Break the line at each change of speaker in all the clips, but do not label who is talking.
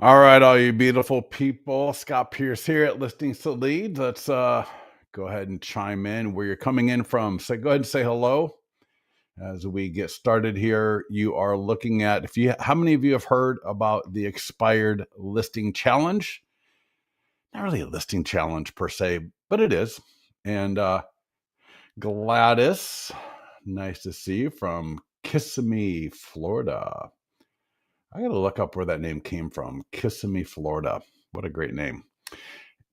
All right, all you beautiful people. Scott Pierce here at Listings to Leads. Let's go ahead and chime in where you're coming in from. So go ahead and say hello as we get started here. You are looking at how many of you have heard about the expired listing challenge? Not really a listing challenge per se, but it is. And Gladys, nice to see you from Kissimmee, Florida. I got to look up where that name came from. Kissimmee, Florida. What a great name.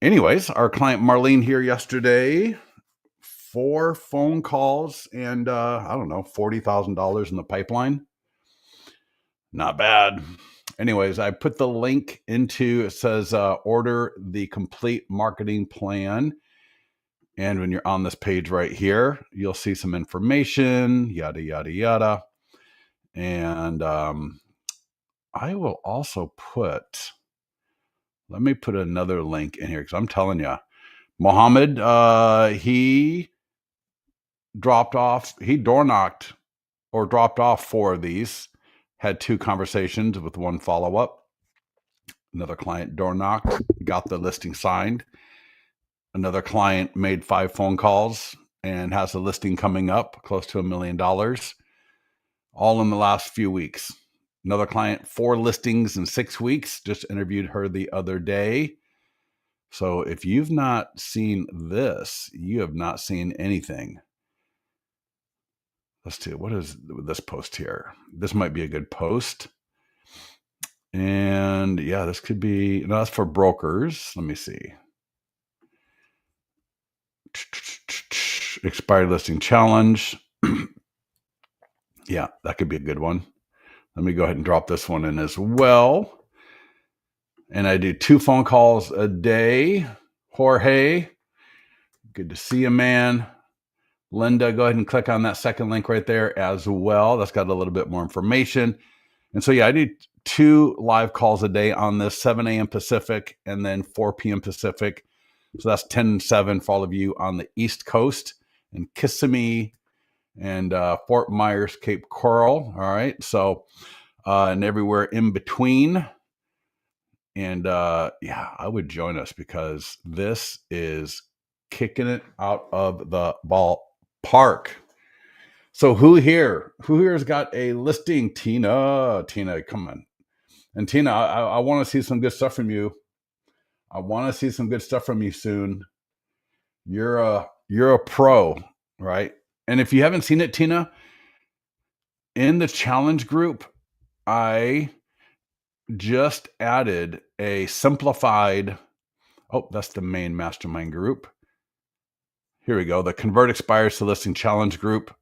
Anyways, our client Marlene here yesterday, 4 phone calls and I don't know, $40,000 in the pipeline. Not bad. Anyways, I put the link into, it says order the complete marketing plan. And when you're on this page right here, you'll see some information, yada, yada, yada. And I will also let me put another link in here because I'm telling you, Mohammed, he door knocked or dropped off 4 of these, had 2 conversations with 1 follow-up. Another client door knocked, got the listing signed. Another client made 5 phone calls and has a listing coming up close to $1 million, all in the last few weeks. Another client, 4 listings in 6 weeks, just interviewed her the other day. So if you've not seen this, you have not seen anything. Let's see, what is this post here? This might be a good post. And yeah, this could be, no, that's for brokers. Let me see. Expired listing challenge. Yeah, that could be a good one. Let me go ahead and drop this one in as well. And I do 2 phone calls a day. Jorge, good to see you, man. Linda, go ahead and click on that second link right there as well. That's got a little bit more information. And so, yeah, I do 2 live calls a day on this, 7 a.m. Pacific and then 4 p.m. Pacific. So that's 10 and 7 for all of you on the East Coast and Kissimmee and Fort Myers, Cape Coral. All right. So, and everywhere in between. And yeah, I would join us because this is kicking it out of the ballpark. So who here has got a listing? Tina, come on. And Tina, I want to see some good stuff from you. I want to see some good stuff from you soon. You're a pro, right? And if you haven't seen it, Tina, in the challenge group, I just added a simplified, that's the main mastermind group. Here we go. The Convert Expires to Listing Challenge group.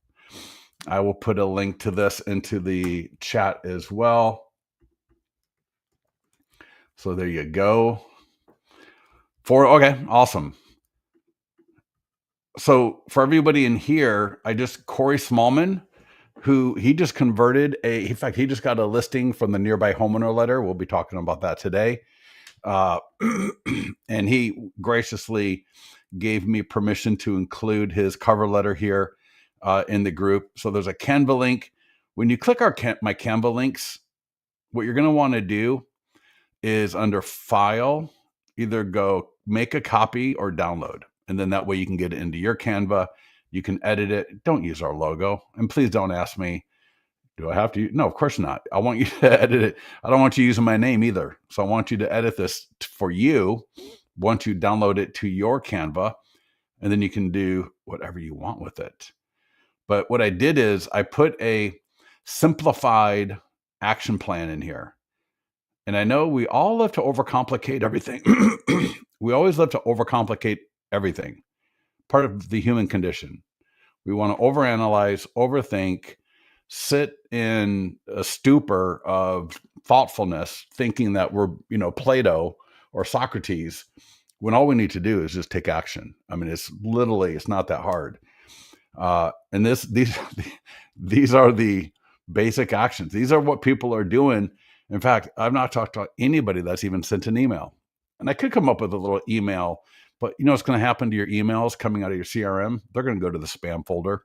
I will put a link to this into the chat as well. So there you go. Okay, awesome. So for everybody in here, Corey Smallman, he just converted in fact, he just got a listing from the Nearby Homeowner Letter. We'll be talking about that today. And he graciously gave me permission to include his cover letter here in the group. So there's a Canva link. When you click my Canva links, what you're going to want to do is under File, either go make a copy or download. And then that way you can get it into your Canva. You can edit it. Don't use our logo. And please don't ask me, do I have to? No, of course not. I want you to edit it. I don't want you using my name either. So I want you to edit this for you once you download it to your Canva. And then you can do whatever you want with it. But what I did is I put a simplified action plan in here. And I know we all love to overcomplicate everything. We always love to overcomplicate everything. Part of the human condition. We want to overanalyze, overthink, sit in a stupor of thoughtfulness, thinking that we're, Plato or Socrates, when all we need to do is just take action. I mean, it's not that hard. And these are the basic actions. These are what people are doing. In fact, I've not talked to anybody that's even sent an email. And I could come up with a little email, but you know what's going to happen to your emails coming out of your CRM? They're going to go to the spam folder.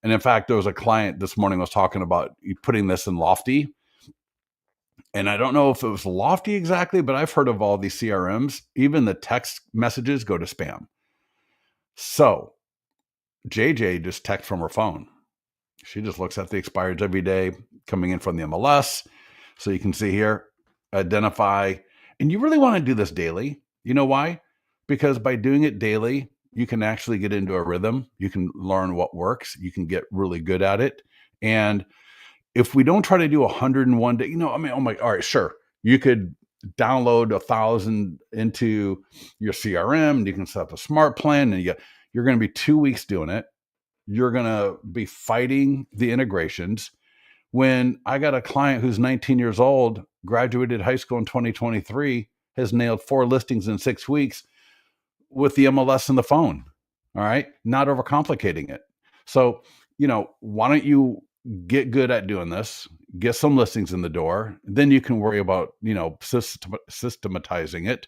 And in fact, there was a client this morning was talking about putting this in Lofty. And I don't know if it was Lofty exactly, but I've heard of all these CRMs. Even the text messages go to spam. So JJ just texts from her phone. She just looks at the expireds every day coming in from the MLS. So you can see here, identify. And you really want to do this daily. You know why? Because by doing it daily, you can actually get into a rhythm. You can learn what works. You can get really good at it. And if we don't try to do 101 day, all right, sure. You could download 1,000 into your CRM and you can set up a smart plan and you're going to be 2 weeks doing it. You're going to be fighting the integrations. When I got a client who's 19 years old, graduated high school in 2023, has nailed 4 listings in 6 weeks with the MLS and the phone. All right. Not overcomplicating it. So, why don't you get good at doing this, get some listings in the door, then you can worry about, systematizing it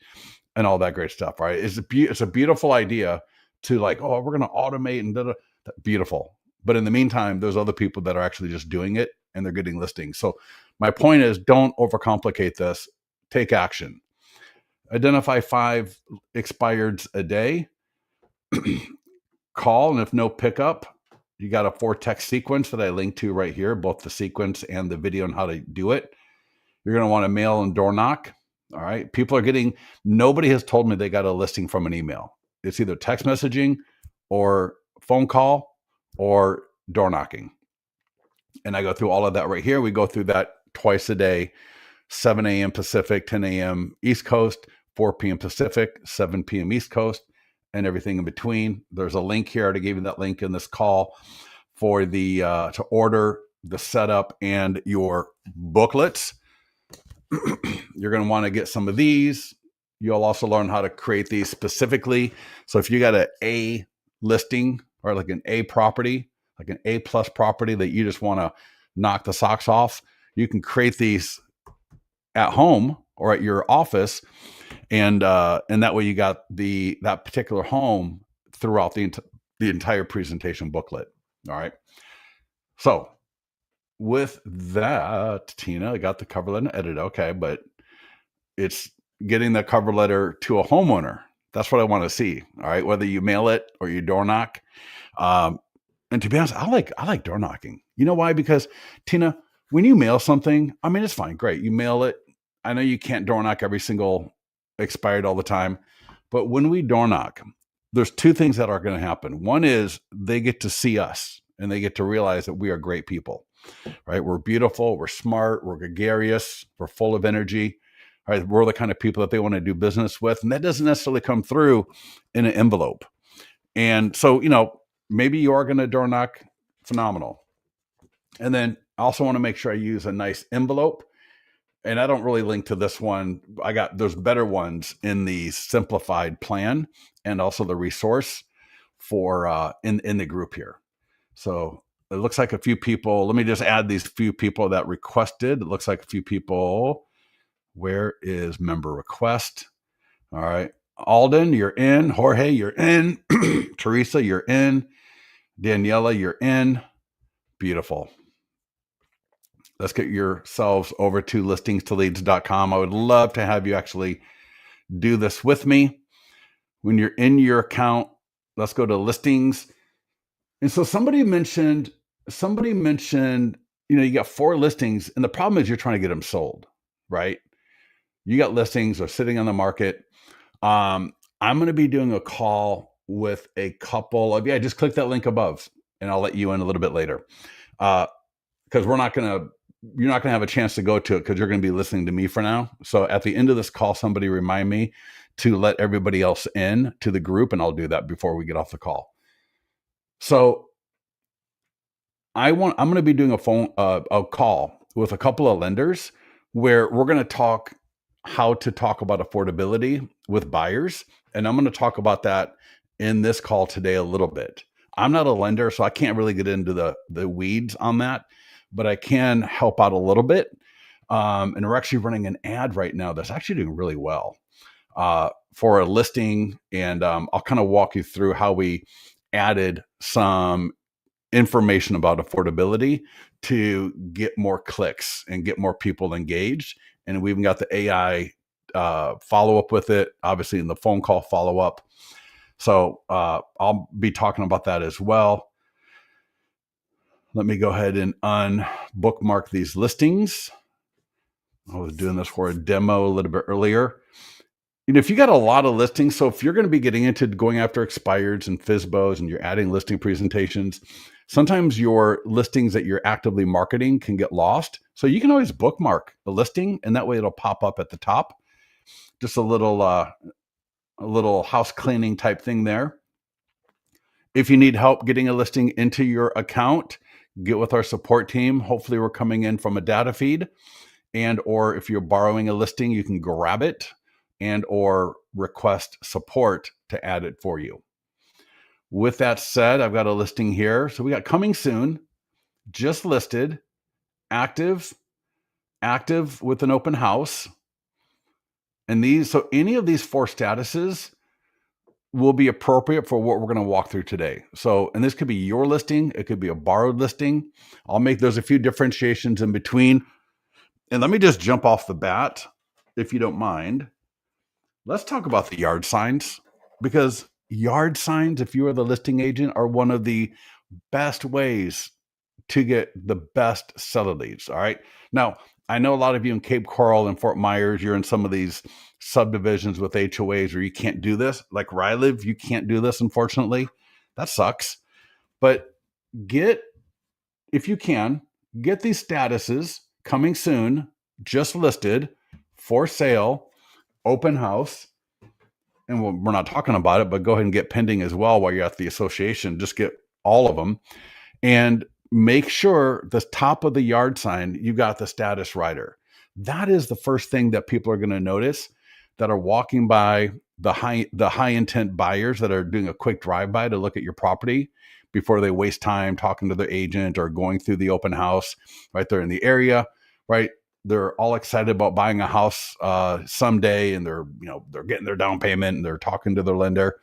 and all that great stuff. Right. It's a beautiful idea to we're going to automate and beautiful. But in the meantime, there's other people that are actually just doing it and they're getting listings. So my point is, don't overcomplicate this. Take action. Identify 5 expireds a day. Call, and if no pickup, you got a 4-text sequence that I linked to right here, both the sequence and the video on how to do it. You're going to want to mail and door knock. All right. Nobody has told me they got a listing from an email. It's either text messaging or phone call or door knocking. And I go through all of that right here. We go through that twice a day, 7 a.m. Pacific, 10 a.m. East Coast, 4 p.m. Pacific, 7 p.m. East Coast, and everything in between. There's a link here. I gave you that link in this call for the to order the setup and your booklets. You're going to want to get some of these. You'll also learn how to create these specifically. So if you got an A listing or like an A property, like an A+ property that you just want to knock the socks off, you can create these at home or at your office, and that way you got that particular home throughout the entire presentation booklet. All right. So with that, Tina, I got the cover letter edited. Okay, but it's getting the cover letter to a homeowner. That's what I want to see. All right, whether you mail it or you door knock. And to be honest, I like door knocking. You know why? Because Tina, when you mail something, I mean, it's fine, great. You mail it. I know you can't door knock every single expired all the time, but when we door knock, there's 2 things that are going to happen. One is they get to see us and they get to realize that we are great people, right? We're beautiful, we're smart, we're gregarious, we're full of energy, right? We're the kind of people that they want to do business with. And that doesn't necessarily come through in an envelope. And so, maybe you are going to door knock, phenomenal. And then I also want to make sure I use a nice envelope. And I don't really link to this one. There's better ones in the simplified plan and also the resource for in the group here. So it looks like a few people. Let me just add these few people that requested. It looks like a few people. Where is member request? All right. Alden, you're in. Jorge, you're in. Teresa, you're in. Daniela, you're in. Beautiful. Let's get yourselves over to listingstoleads.com. I would love to have you actually do this with me. When you're in your account, let's go to listings. And so somebody mentioned, you got 4 listings, and the problem is you're trying to get them sold, right? You got listings are sitting on the market. I'm going to be doing a call with a couple of, just click that link above and I'll let you in a little bit later. Because you're not going to have a chance to go to it because you're going to be listening to me for now. So at the end of this call, somebody remind me to let everybody else in to the group, and I'll do that before we get off the call. So I'm going to be doing a call with a couple of lenders where we're going to talk how to talk about affordability with buyers. And I'm going to talk about that in this call today a little bit. I'm not a lender, so I can't really get into the weeds on that, but I can help out a little bit. And we're actually running an ad right now that's actually doing really well for a listing. And I'll kind of walk you through how we added some information about affordability to get more clicks and get more people engaged And we even got the AI follow up with it, obviously in the phone call follow up. So I'll be talking about that as well. Let me go ahead and unbookmark these listings. I was doing this for a demo a little bit earlier. If you got a lot of listings, so if you're going to be getting into going after expireds and FSBOs and you're adding listing presentations, sometimes your listings that you're actively marketing can get lost. So you can always bookmark a listing, and that way it'll pop up at the top. Just a little house cleaning type thing there. If you need help getting a listing into your account, get with our support team. Hopefully we're coming in from a data feed, and or if you're borrowing a listing, you can grab it and or request support to add it for you. With that said, I've got a listing here. So we got coming soon, just listed, active with an open house. And so any of these 4 statuses will be appropriate for what we're going to walk through today. So, and this could be your listing. It could be a borrowed listing. There's a few differentiations in between. And let me just jump off the bat, if you don't mind. Let's talk about the yard signs, because yard signs, if you are the listing agent, are one of the best ways to get the best seller leads. All right. Now, I know a lot of you in Cape Coral and Fort Myers, you're in some of these subdivisions with HOAs where you can't do this. Like where I live, you can't do this, unfortunately. That sucks. But if you can, get these statuses coming soon, just listed, for sale, open house. And we're not talking about it, but go ahead and get pending as well while you're at the association. Just get all of them. And make sure the top of the yard sign, you got the status rider. That is the first thing that people are going to notice that are walking by the high intent buyers that are doing a quick drive-by to look at your property before they waste time talking to their agent or going through the open house, right? They're in the area, right? They're all excited about buying a house someday, and they're getting their down payment and they're talking to their lender.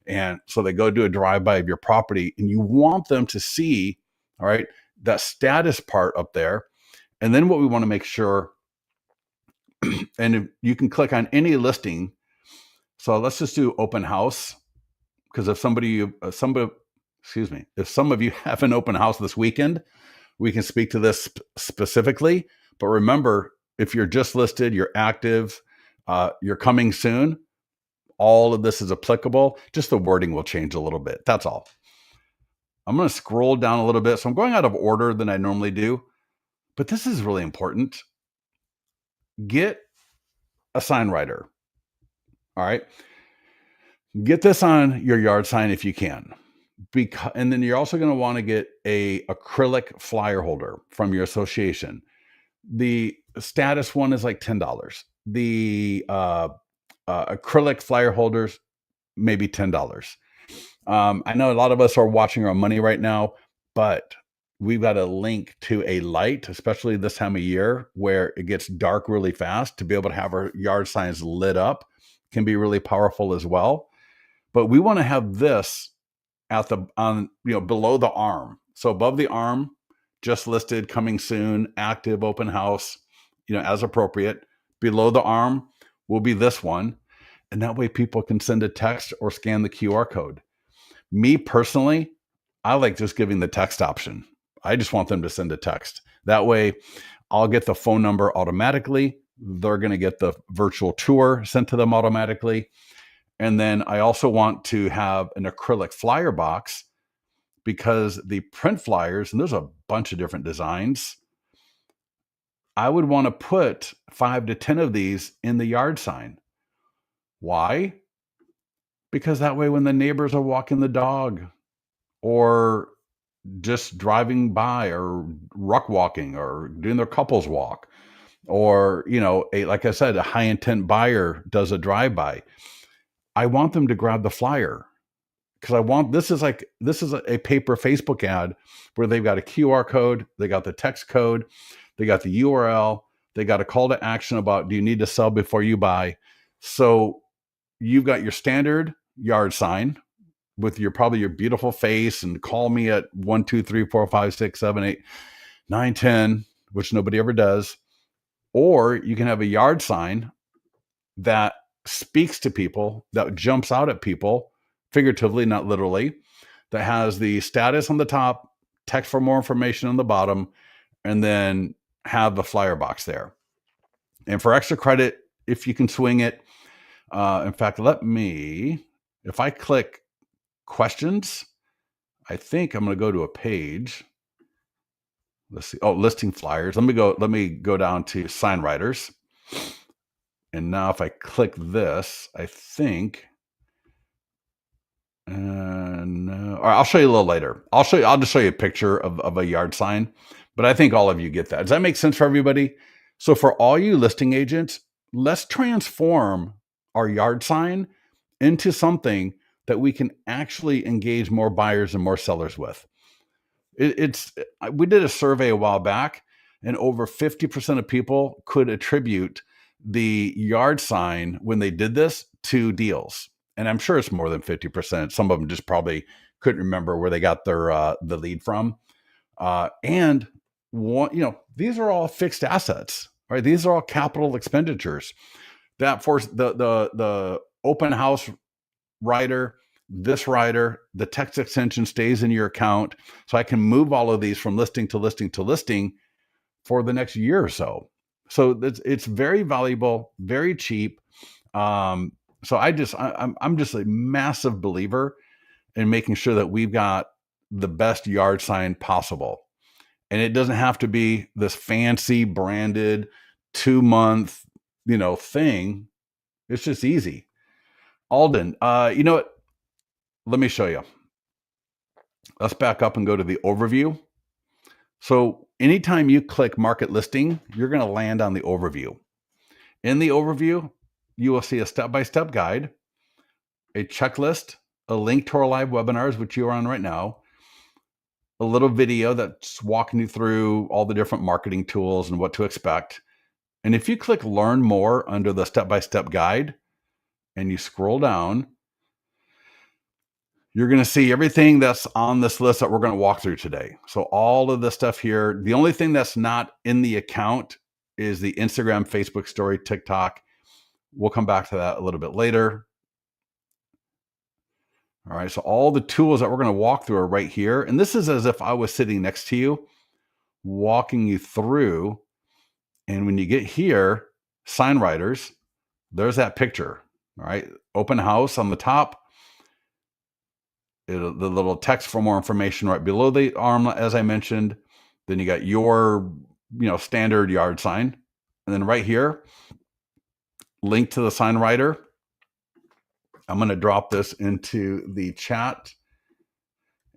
And so they go do a drive-by of your property, and you want them to see, all right, that status part up there. And then what we want to make sure, and if you can click on any listing. So let's just do open house, because if some of you have an open house this weekend, we can speak to this specifically. But remember, if you're just listed, you're active, you're coming soon, all of this is applicable. Just the wording will change a little bit. That's all. I'm going to scroll down a little bit. So I'm going out of order than I normally do, but this is really important. Get a sign writer. All right. Get this on your yard sign if you can. And then you're also going to want to get a acrylic flyer holder from your association. The status one is like $10. The acrylic flyer holders, maybe $10. I know a lot of us are watching our money right now, but we've got a link to a light, especially this time of year where it gets dark really fast. To be able to have our yard signs lit up can be really powerful as well. But we want to have this below the arm. So above the arm, just listed, coming soon, active, open house, as appropriate. Below the arm will be this one. And that way people can send a text or scan the QR code. Me personally, I like just giving the text option. I just want them to send a text. That way I'll get the phone number automatically. They're going to get the virtual tour sent to them automatically. And then I also want to have an acrylic flyer box, because the print flyers, and there's a bunch of different designs, I would want to put 5 to 10 of these in the yard sign. Why? Because that way when the neighbors are walking the dog or just driving by or ruck walking or doing their couples walk, or, like I said, a high intent buyer does a drive-by, I want them to grab the flyer. Because this is a paper Facebook ad where they've got a QR code, they got the text code, they got the URL, they got a call to action about, do you need to sell before you buy? So you've got your standard yard sign with probably your beautiful face, and call me at 1, 2, 3, 4, 5, 6, 7, 8, 9, 10, which nobody ever does. Or you can have a yard sign that speaks to people, that jumps out at people, figuratively, not literally, that has the status on the top, text for more information on the bottom, and then have the flyer box there. And for extra credit, if you can swing it, in fact, if I click questions, I think I'm going to go to a page. Let's see. Oh, listing flyers. Let me go down to sign writers. And now if I click this, I think, no, or I'll show you a little later. I'll just show you a picture of a yard sign, but I think all of you get that. Does that make sense for everybody? So for all you listing agents, let's transform our yard sign into something that we can actually engage more buyers and more sellers with. We did a survey a while back, and over 50% of people could attribute the yard sign when they did this to deals. And I'm sure it's more than 50%. Some of them just probably couldn't remember where they got their the lead from. And these are all fixed assets, right? These are all capital expenditures that for the open house writer, this writer, the text extension stays in your account. So I can move all of these from listing to listing to listing for the next year or so. So it's very valuable, very cheap. So I'm just a massive believer in making sure that we've got the best yard sign possible. And it doesn't have to be this fancy branded 2-month, thing. It's just easy. Alden, you know what? Let me show you. Let's back up and go to the overview. So anytime you click market listing, you're going to land on the overview. In the overview, you will see a step-by-step guide, a checklist, a link to our live webinars, which you are on right now, a little video that's walking you through all the different marketing tools and what to expect. And if you click learn more under the step-by-step guide and you scroll down, you're going to see everything that's on this list that we're going to walk through today. So all of the stuff here, the only thing that's not in the account is the Instagram, Facebook story, TikTok. We'll come back to that a little bit later. All right. So all the tools that we're going to walk through are right here. And this is as if I was sitting next to you, walking you through. And when you get here, sign writers, there's that picture. All right. Open house on the top. The little text for more information right below the arm, as I mentioned. Then you got your, standard yard sign. And then right here, link to the sign writer. I'm going to drop this into the chat.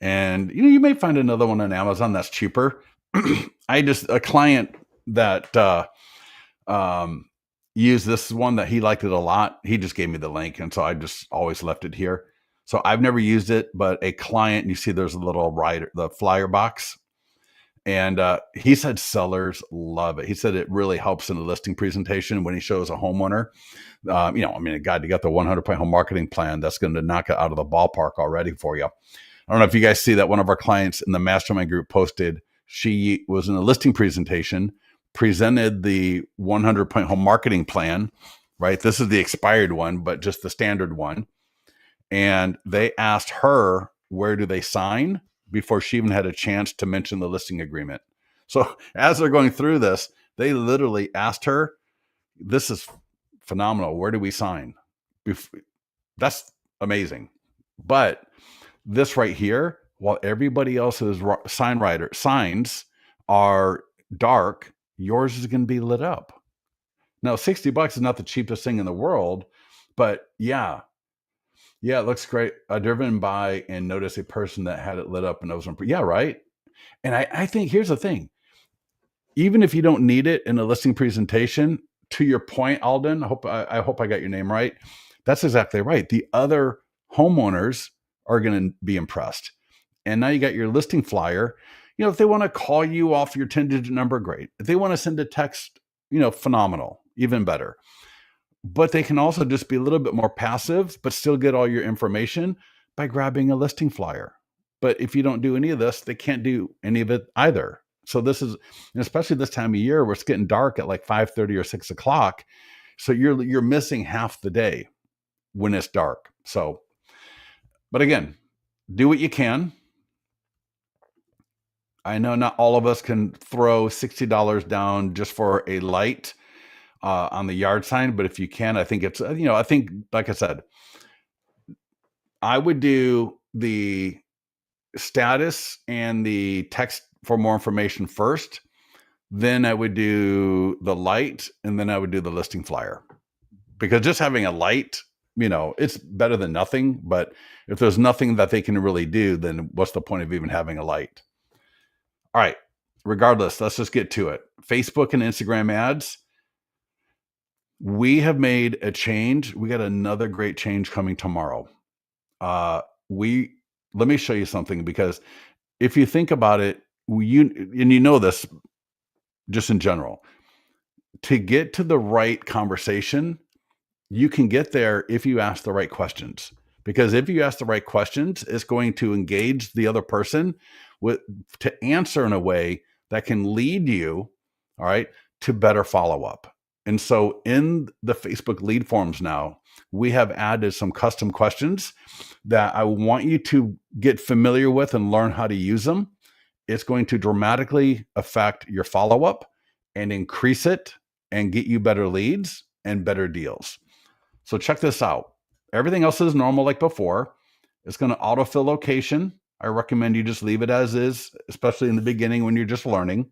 And, you may find another one on Amazon that's cheaper. A client that used this one that he liked it a lot. He just gave me the link. And so I just always left it here. So I've never used it, but a client, you see there's a little writer, the flyer box. And he said sellers love it. He said it really helps in the listing presentation when he shows a homeowner. God, you got the 100-point home marketing plan. That's going to knock it out of the ballpark already for you. I don't know if you guys see that one of our clients in the mastermind group posted, she was in a listing presentation, presented the 100-point home marketing plan, right? This is the expired one, but just the standard one. And they asked her, where do they sign? Before she even had a chance to mention the listing agreement. So as they're going through this, they literally asked her, this is phenomenal. Where do we sign? That's amazing. But this right here, while everybody else's signs are dark, yours is going to be lit up. Now, $60 is not the cheapest thing in the world, but yeah, it looks great. I driven by and noticed a person that had it lit up and those. Yeah, right. And I think here's the thing. Even if you don't need it in a listing presentation, to your point, Alden, I hope I got your name right. That's exactly right. The other homeowners are going to be impressed. And now you got your listing flyer. If they want to call you off your 10-digit number, great. If they want to send a text, phenomenal, even better. But they can also just be a little bit more passive, but still get all your information by grabbing a listing flyer. But if you don't do any of this, they can't do any of it either. So this is, and especially this time of year where it's getting dark at like 5:30 or 6 o'clock. So you're missing half the day when it's dark. So, but again, do what you can. I know not all of us can throw $60 down just for a light on the yard sign, but if you can, I think it's, I think, like I said, I would do the status and the text for more information first. Then I would do the light, and then I would do the listing flyer. Because just having a light, it's better than nothing. But if there's nothing that they can really do, then what's the point of even having a light? All right. Regardless, let's just get to it. Facebook and Instagram ads. We have made a change. We got another great change coming tomorrow. Let me show you something, because if you think about it, you know this just in general, to get to the right conversation, you can get there if you ask the right questions. Because if you ask the right questions, it's going to engage the other person to answer in a way that can lead you, all right, to better follow up. And so in the Facebook lead forms now, we have added some custom questions that I want you to get familiar with and learn how to use them. It's going to dramatically affect your follow-up and increase it and get you better leads and better deals. So check this out. Everything else is normal like before. It's going to autofill location. I recommend you just leave it as is, especially in the beginning when you're just learning.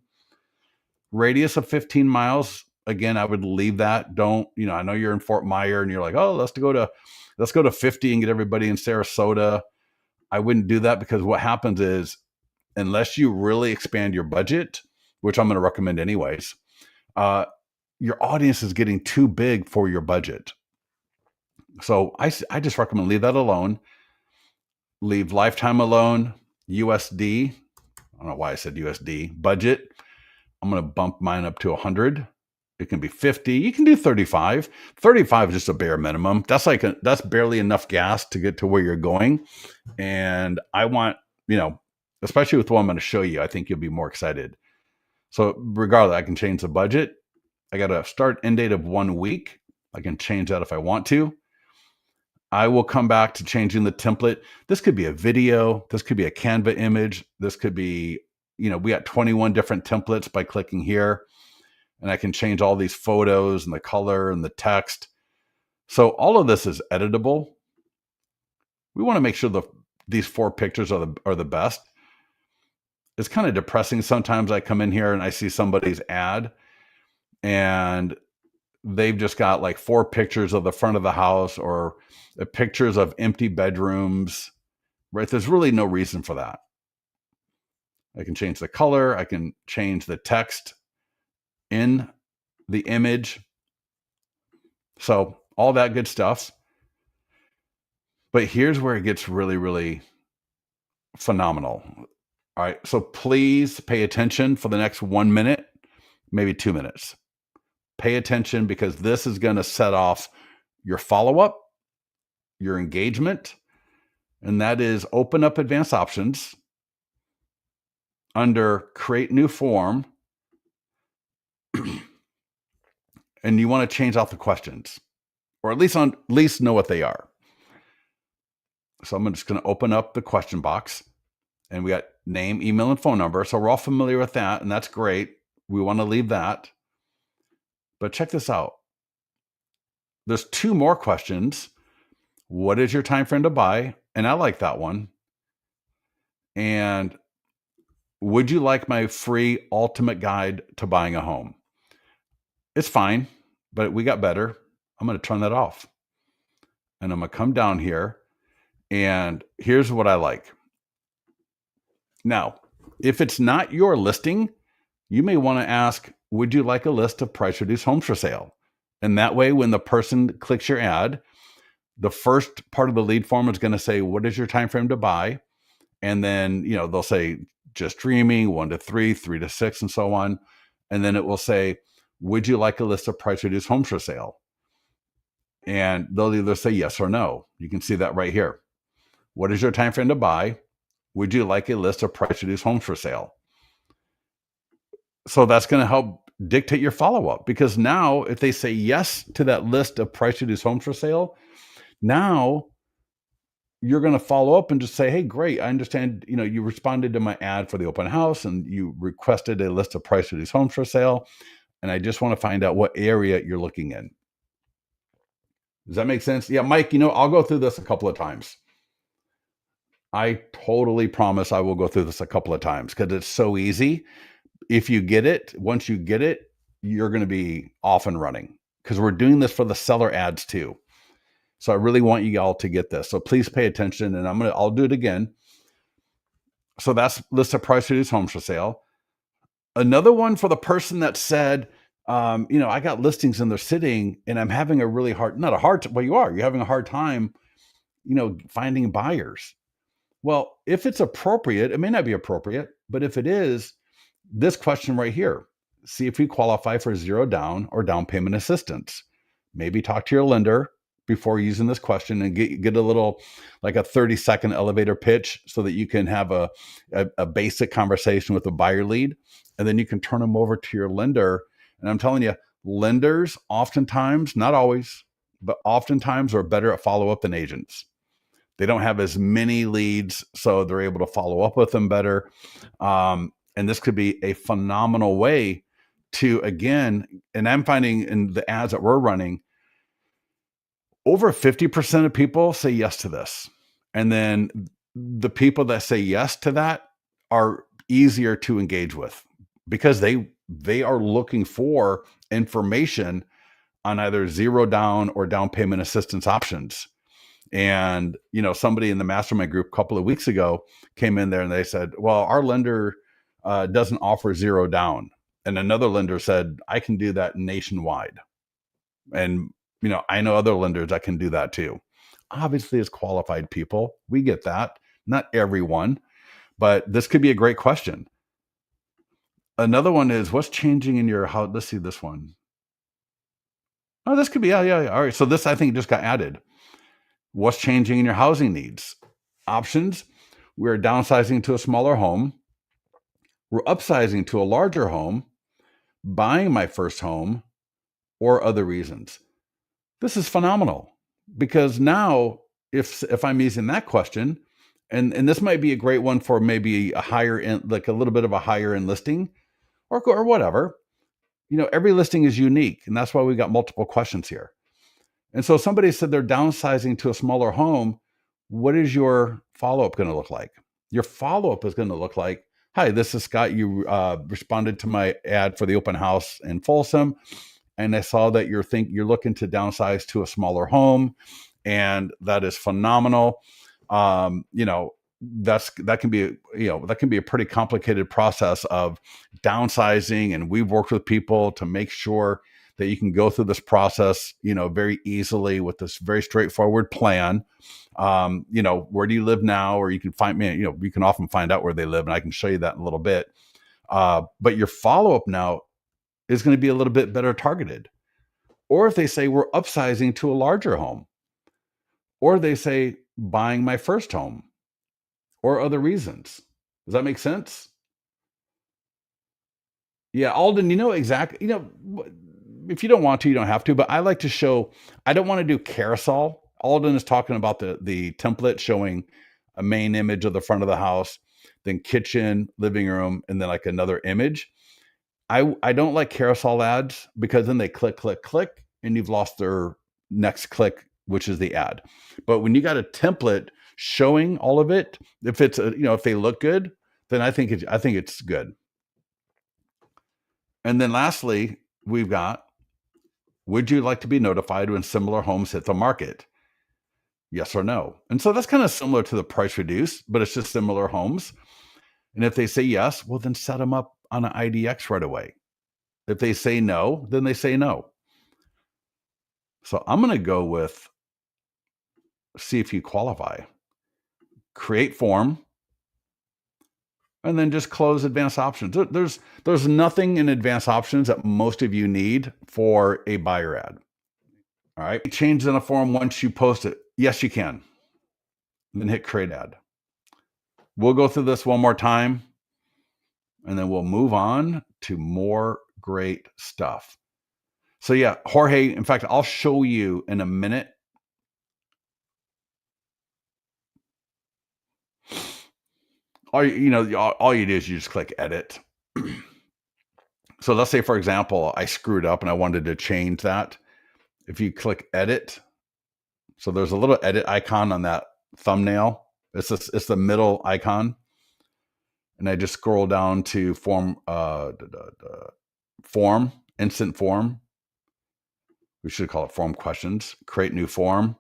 Radius of 15 miles. Again, I would leave that. Don't, I know you're in Fort Myer and you're like, oh, let's go to 50 and get everybody in Sarasota. I wouldn't do that, because what happens is, unless you really expand your budget, which I'm going to recommend anyways, your audience is getting too big for your budget. So I just recommend leave that alone. Leave lifetime alone. USD. I don't know why I said USD. Budget. I'm going to bump mine up to 100. It can be 50. You can do 35. 35 is just a bare minimum. That's barely enough gas to get to where you're going. And I want, especially with what I'm going to show you, I think you'll be more excited. So regardless, I can change the budget. I got a start end date of 1 week. I can change that if I want to. I will come back to changing the template. This could be a video. This could be a Canva image. This could be, we got 21 different templates by clicking here. And I can change all these photos and the color and the text. So all of this is editable. We want to make sure these 4 pictures are the best. It's kind of depressing. Sometimes I come in here and I see somebody's ad and they've just got like 4 pictures of the front of the house or pictures of empty bedrooms, right? There's really no reason for that. I can change the color. I can change the text in the image. So all that good stuff. But here's where it gets really, really phenomenal. All right. So please pay attention for the next 1 minute, maybe 2 minutes. Pay attention, because this is going to set off your follow-up, your engagement, and that is open up advanced options under create new form. And you want to change out the questions, or at least know what they are. So I'm just going to open up the question box, and we got name, email, and phone number. So we're all familiar with that, and that's great. We want to leave that. But check this out. There's 2 more questions. What is your time frame to buy? And I like that one. And would you like my free ultimate guide to buying a home? It's fine, but we got better. I'm going to turn that off. And I'm going to come down here, and here's what I like. Now, if it's not your listing, you may want to ask, would you like a list of price reduced homes for sale? And that way, when the person clicks your ad, the first part of the lead form is going to say, what is your time frame to buy? And then, they'll say just dreaming, 1 to 3, 3 to 6, and so on. And then it will say, would you like a list of price reduced homes for sale? And they'll either say yes or no. You can see that right here. What is your time frame to buy? Would you like a list of price reduced homes for sale? So that's going to help dictate your follow-up, because now if they say yes to that list of price reduced homes for sale, now you're going to follow up and just say, hey, great, I understand, you responded to my ad for the open house and you requested a list of price reduced homes for sale, and I just want to find out what area you're looking in. Does that make sense? Yeah, Mike, I'll go through this a couple of times. I totally promise I will go through this a couple of times because it's so easy. If you get it, once you get it, you're going to be off and running, because we're doing this for the seller ads too. So I really want you all to get this. So please pay attention, and I'll do it again. So that's list of price reduced homes for sale. Another one for the person that said, I got listings and they're sitting and I'm having a really hard, not a hard, well, you're having a hard time, finding buyers. Well, if it's appropriate, it may not be appropriate, but if it is, this question right here, see if you qualify for zero down or down payment assistance. Maybe talk to your lender before using this question and get a little, like a 30-second elevator pitch, so that you can have a basic conversation with a buyer lead, and then you can turn them over to your lender. And I'm telling you, lenders oftentimes, not always, but oftentimes are better at follow-up than agents. They don't have as many leads, so they're able to follow up with them better. And this could be a phenomenal way to, again, and I'm finding in the ads that we're running, over 50% of people say yes to this. And then the people that say yes to that are easier to engage with, because they are looking for information on either zero down or down payment assistance options. And, somebody in the mastermind group a couple of weeks ago came in there and they said, well, our lender doesn't offer zero down. And another lender said, I can do that nationwide. And, I know other lenders that can do that too. Obviously, as qualified people, we get that. Not everyone, but this could be a great question. Another one is, what's changing in your house? Let's see this one. Oh, this could be, yeah. All right. So this, I think, just got added. What's changing in your housing needs? Options: we're downsizing to a smaller home. We're upsizing to a larger home, buying my first home, or other reasons. This is phenomenal, because now if I'm using that question, and this might be a great one for maybe a higher end, like a little bit of a higher end listing, or whatever. Every listing is unique, and that's why we got multiple questions here. And so somebody said they're downsizing to a smaller home. What is your follow-up going to look like? Your follow-up is going to look like, hi, this is Scott. You responded to my ad for the open house in Folsom, and I saw that you're looking to downsize to a smaller home, and that is phenomenal. That can be a pretty complicated process of downsizing, and we've worked with people to make sure that you can go through this process, very easily with this very straightforward plan. Where do you live now? Or you can find me, you can often find out where they live, and I can show you that in a little bit. But your follow-up now is going to be a little bit better targeted. Or if they say we're upsizing to a larger home, or they say buying my first home, or other reasons. Does that make sense? Yeah, Alden, exactly, if you don't want to, you don't have to, but I like to show, I don't want to do carousel. Alden is talking about the template showing a main image of the front of the house, then kitchen, living room, and then like another image. I don't like carousel ads, because then they click, and you've lost their next click, which is the ad. But when you got a template showing all of it, if it's if they look good, then I think it's good. And then lastly, we've got, would you like to be notified when similar homes hit the market? Yes or no. And so that's kind of similar to the price reduce, but it's just similar homes. And if they say yes, well, then set them up on an IDX right away. If they say no, then they say no. So I'm going to go with, see if you qualify. Create form, and then just close advanced options. There's nothing in advanced options that most of you need for a buyer ad. All right. Change in a form once you post it. Yes, you can. And then hit create ad. We'll go through this one more time, and then we'll move on to more great stuff. So yeah, Jorge, in fact, I'll show you in a minute. All you do is you just click edit. So let's say, for example, I screwed up and I wanted to change that. If you click edit, so there's a little edit icon on that thumbnail. It's the middle icon. And I just scroll down to form, instant form. We should call it form questions. Create new form.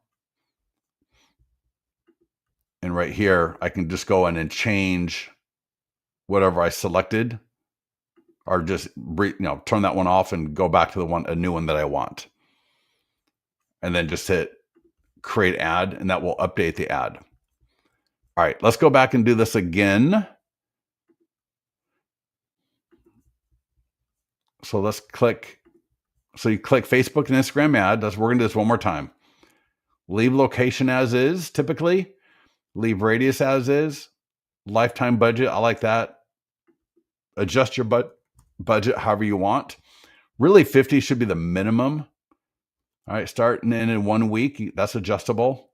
And right here, I can just go in and change whatever I selected, or just turn that one off and go back to a new one that I want. And then just hit create ad, and that will update the ad. All right, let's go back and do this again. So let's click. So you click Facebook and Instagram ad. We're going to do this one more time. Leave location as is, typically. Leave radius as is. Lifetime budget, I like that. Adjust your budget however you want. Really, 50 should be the minimum. All right, starting in 1 week, that's adjustable.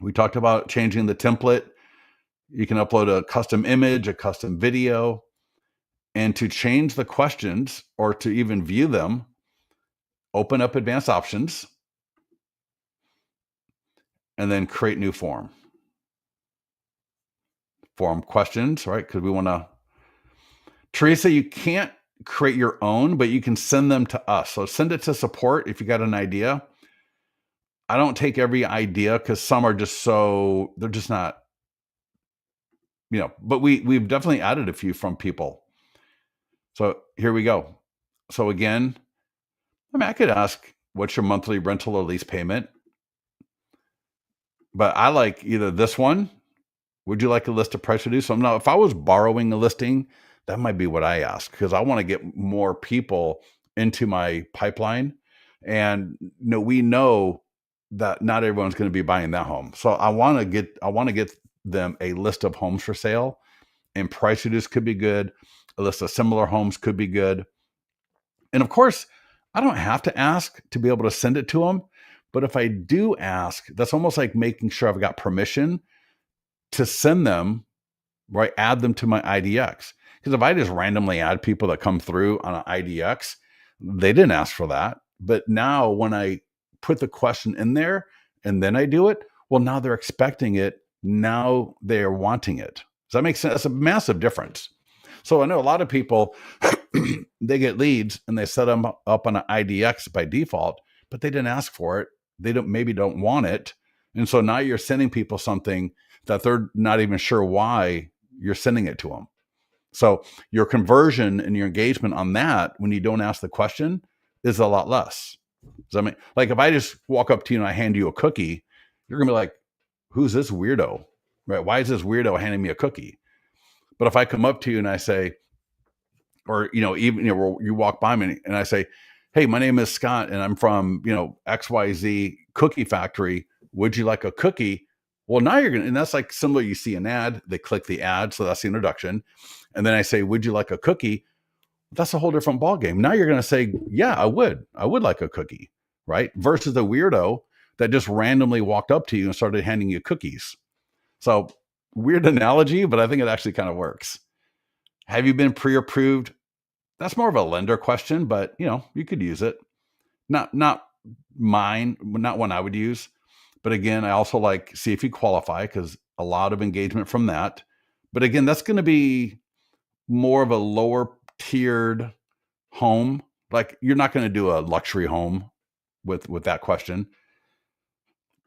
We talked about changing the template. You can upload a custom image, a custom video. And to change the questions or to even view them, open up advanced options and then create new form. Form questions, right? Because we want to. Teresa, you can't create your own, but you can send them to us. So send it to support if you got an idea. I don't take every idea because some are just they're just not, but we've definitely added a few from people. So here we go. So again, I could ask, what's your monthly rental or lease payment? But I like either this one. Would you like a list of price reduced? So now if I was borrowing a listing, that might be what I ask, because I want to get more people into my pipeline. And we know that not everyone's going to be buying that home. So I want to get them a list of homes for sale, and price reduced could be good. A list of similar homes could be good. And of course, I don't have to ask to be able to send it to them. But if I do ask, that's almost like making sure I've got permission to send them, right? Add them to my IDX. Because if I just randomly add people that come through on an IDX, they didn't ask for that. But now when I put the question in there and then I do it, well, now they're expecting it. Now they're wanting it. Does that make sense? That's a massive difference. So I know a lot of people, they get leads and they set them up on an IDX by default, but they didn't ask for it. They maybe don't want it. And so now you're sending people something that they're not even sure why you're sending it to them. So your conversion and your engagement on that, when you don't ask the question, is a lot less. Does that mean, like, if I just walk up to you and I hand you a cookie, you're going to be like, who's this weirdo? Right? Why is this weirdo handing me a cookie? But if I come up to you and I say, or, even, you walk by me and I say, hey, my name is Scott and I'm from, XYZ Cookie Factory. Would you like a cookie? Well, now you're going to, and that's like similar. You see an ad, they click the ad. So that's the introduction. And then I say, would you like a cookie? That's a whole different ballgame. Now you're going to say, yeah, I would like a cookie, right? Versus the weirdo that just randomly walked up to you and started handing you cookies. So weird analogy, but I think it actually kind of works. Have you been pre-approved? That's more of a lender question, but you could use it. Not one I would use. But again, I also like see if you qualify, because a lot of engagement from that. But again, that's going to be more of a lower tiered home. Like, you're not going to do a luxury home with that question.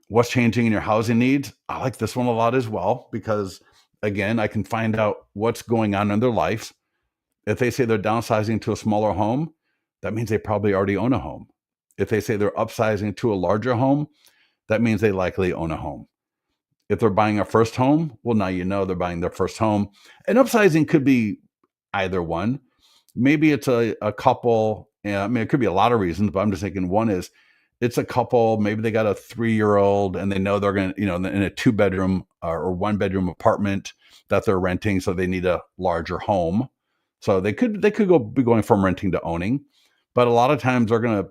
What's changing in your housing needs? I like this one a lot as well, because again, I can find out what's going on in their life. If they say they're downsizing to a smaller home, that means they probably already own a home. If they say they're upsizing to a larger home, that means they likely own a home. If they're buying a first home, well, now they're buying their first home. And upsizing could be either one. Maybe it's a couple. It could be a lot of reasons, but I'm just thinking one is it's a couple. Maybe they got a 3-year-old and they know they're going to, in a 2-bedroom or 1-bedroom apartment that they're renting. So they need a larger home.
So they could be going from renting to owning, but a lot of times they're going to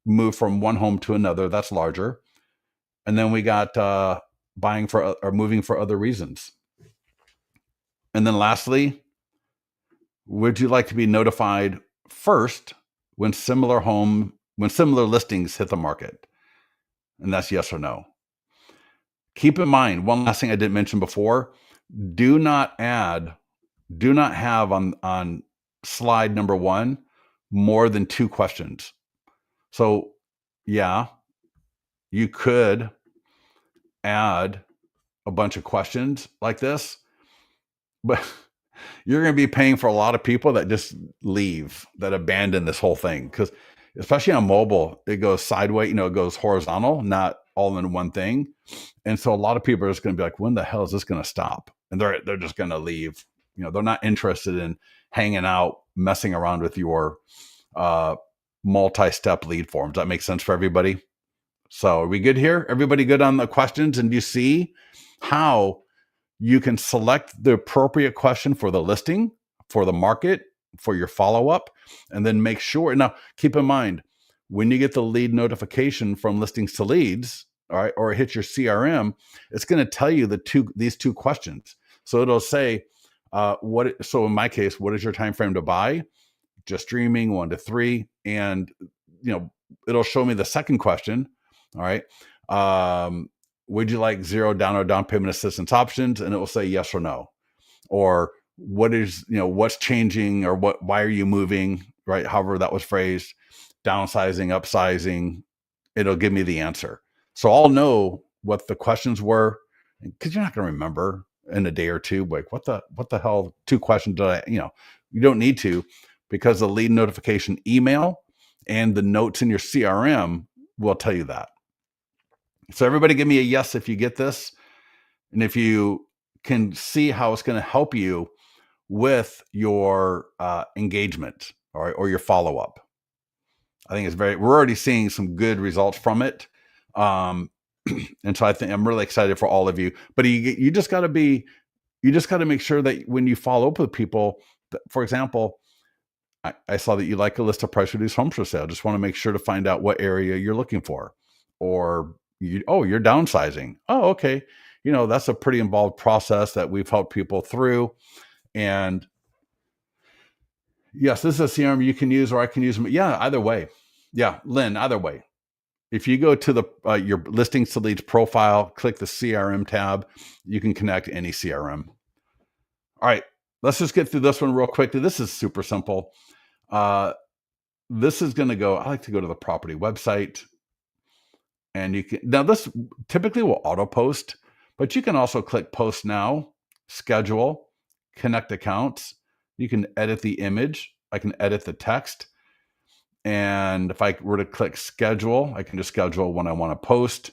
move from one home to another that's larger. And then we got buying for or moving for other reasons. And then lastly, would you like to be notified first when similar listings hit the market? And that's yes or no. Keep in mind, one last thing I didn't mention before, do not have on slide number 1 more than 2 questions. So yeah, you could add a bunch of questions like this, but you're going to be paying for a lot of people that just leave, that abandon this whole thing. Because especially on mobile, it goes sideways, it goes horizontal, not all in one thing. And so a lot of people are just going to be like, when the hell is this going to stop? And they're just going to leave. They're not interested in hanging out, messing around with your multi-step lead forms. That makes sense for everybody. So are we good here? Everybody good on the questions? And you see how you can select the appropriate question for the listing, for the market, for your follow-up, and then make sure. Now, keep in mind, when you get the lead notification from Listings to Leads, all right, or it hits your CRM, it's going to tell you these two questions. So it'll say, so in my case, what is your time frame to buy? Just streaming, 1 to 3. And, it'll show me the second question. All right. Would you like 0 down or down payment assistance options? And it will say yes or no. Or what's changing, or why are you moving, right? However that was phrased, downsizing, upsizing, it'll give me the answer. So I'll know what the questions were, because you're not going to remember in a day or two, like what the hell, 2 questions did I, you don't need to, because the lead notification email and the notes in your CRM will tell you that. So everybody give me a yes if you get this. And if you can see how it's going to help you with your engagement or your follow-up. I think we're already seeing some good results from it. And so I think I'm really excited for all of you, but you just got to make sure that when you follow up with people, for example, I saw that you like a list of price reduced homes for sale. Just want to make sure to find out what area you're looking for, or you're downsizing. Oh, okay. That's a pretty involved process that we've helped people through. And yes, this is a CRM you can use, or I can use them. Yeah, either way. Yeah, Lynn, either way. If you go to your Listings to Leads profile, click the CRM tab, you can connect any CRM. All right, let's just get through this one real quickly. This is super simple. This is going to go, I like to go to the property website, and this typically will auto post, but you can also click post now, schedule, connect accounts. You can edit the image. I can edit the text. And if I were to click schedule, I can just schedule when I want to post.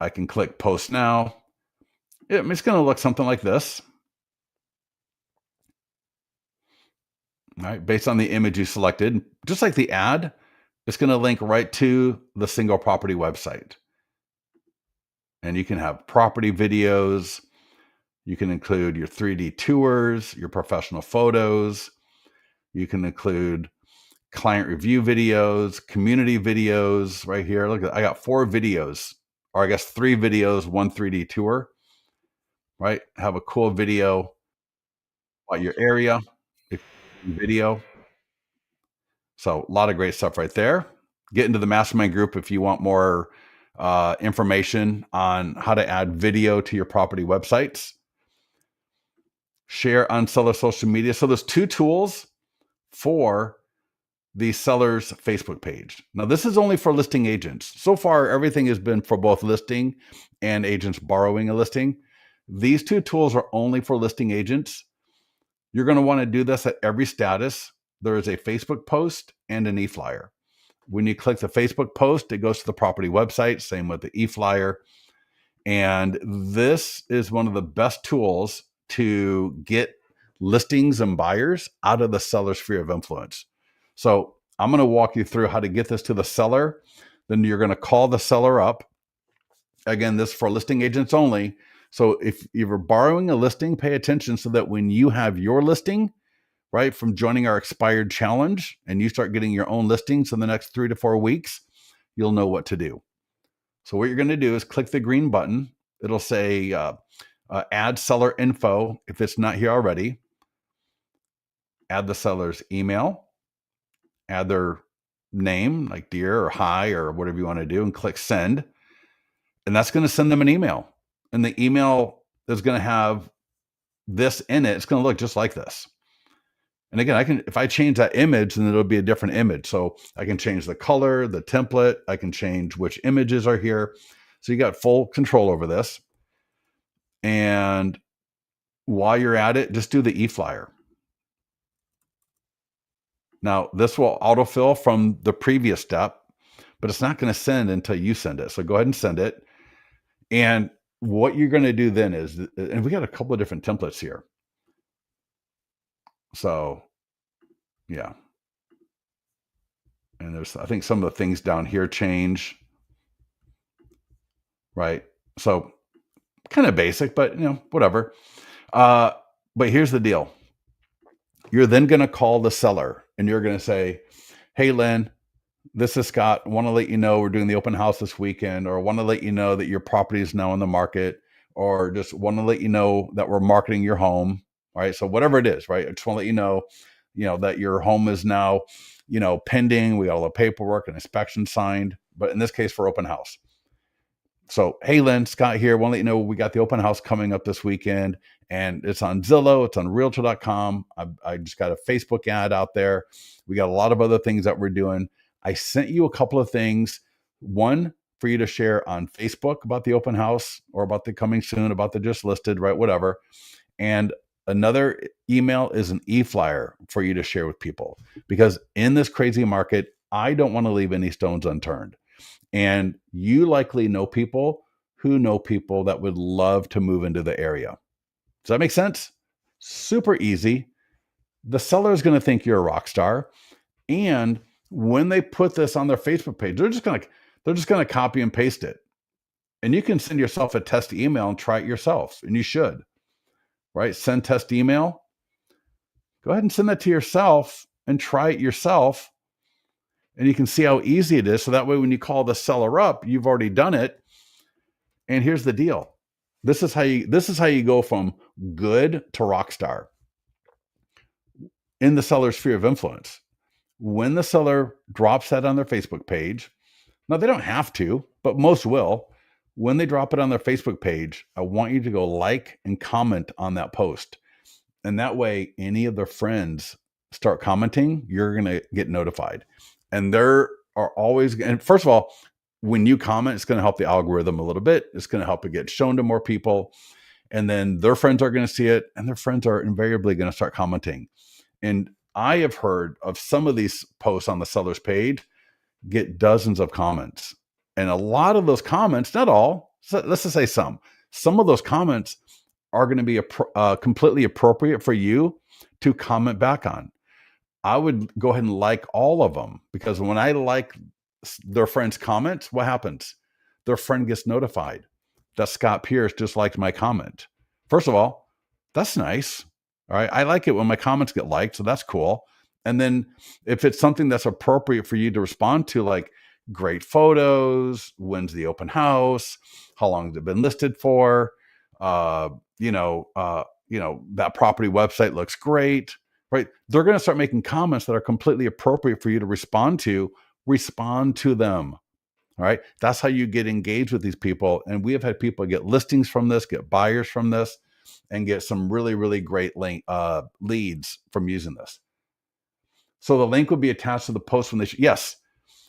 I can click post now. It's going to look something like this. All right, based on the image you selected, just like the ad, it's going to link right to the single property website. And you can have property videos. You can include your 3D tours, your professional photos. You can include client review videos, community videos right here. Look, I got 4 videos, or I guess 3 videos, 1 3D tour, right? Have a cool video about your area, video. So a lot of great stuff right there. Get into the mastermind group if you want more information on how to add video to your property websites. Share on seller social media. So there's 2 tools for the seller's Facebook page. Now, this is only for listing agents. So far, everything has been for both listing and agents borrowing a listing. These 2 tools are only for listing agents. You're going to want to do this at every status. There is a Facebook post and an e-flyer. When you click the Facebook post, it goes to the property website, same with the e-flyer. And this is one of the best tools to get listings and buyers out of the seller's sphere of influence. So I'm going to walk you through how to get this to the seller. Then you're going to call the seller up. Again, this is for listing agents only. So if you're borrowing a listing, pay attention so that when you have your listing, right, from joining our expired challenge and you start getting your own listings in the next 3 to 4 weeks, you'll know what to do. So what you're going to do is click the green button. It'll say add seller info if it's not here already. Add the seller's email, add their name like dear or hi or whatever you want to do, and click send. And that's going to send them an email. And the email is going to have this in it. It's going to look just like this. And again, if I change that image, then it'll be a different image. So I can change the color, the template. I can change which images are here. So you got full control over this. And while you're at it, just do the e-flyer. Now, this will autofill from the previous step, but it's not going to send until you send it. So go ahead and send it. And what you're going to do then is, and we got a couple of different templates here. So, yeah. And there's, I think some of the things down here change, right? So kind of basic, but whatever. But here's the deal. You're then going to call the seller and you're going to say, hey, Lynn, this is Scott. Want to let you know we're doing the open house this weekend, or want to let you know that your property is now on the market, or just want to let you know that we're marketing your home. Right. So whatever it is, right. I just want to let you know that your home is now, pending. We got all the paperwork and inspection signed, but in this case for open house. So, hey, Lynn, Scott here. Want to let you know we got the open house coming up this weekend, and it's on Zillow. It's on Realtor.com. I just got a Facebook ad out there. We got a lot of other things that we're doing. I sent you a couple of things. One, for you to share on Facebook about the open house, or about the coming soon, about the just listed, right? Whatever. And another email is an e-flyer for you to share with people, because in this crazy market, I don't want to leave any stones unturned. And you likely know people who know people that would love to move into the area. Does that make sense? Super easy. The seller is going to think you're a rock star. And when they put this on their Facebook page, they're just going to copy and paste it. And you can send yourself a test email and try it yourself. And you should, right? Send test email. Go ahead and send that to yourself and try it yourself. And you can see how easy it is. So that way, when you call the seller up, you've already done it. And here's the deal. This is how you go from good to rock star in the seller's sphere of influence. When the seller drops that on their Facebook page, now they don't have to, but most will. When they drop it on their Facebook page, I want you to go like and comment on that post. And that way, any of their friends start commenting, you're going to get notified. And there are always, and first of all, when you comment, it's going to help the algorithm a little bit. It's going to help it get shown to more people. And then their friends are going to see it, and their friends are invariably going to start commenting. And I have heard of some of these posts on the seller's page get dozens of comments. And a lot of those comments, not all, so let's just say some of those comments are going to be completely appropriate for you to comment back on. I would go ahead and like all of them, because when I like their friend's comments, what happens? Their friend gets notified that Scott Pierce just liked my comment. First of all, that's nice. All right. I like it when my comments get liked, so that's cool. And then if it's something that's appropriate for you to respond to, like great photos, when's the open house, how long has it been listed for, that property website looks great, right? They're going to start making comments that are completely appropriate for you to respond to them. All right. That's how you get engaged with these people. And we have had people get listings from this, get buyers from this, and get some really, really great leads from using this. So the link will be attached to the post when they, yes.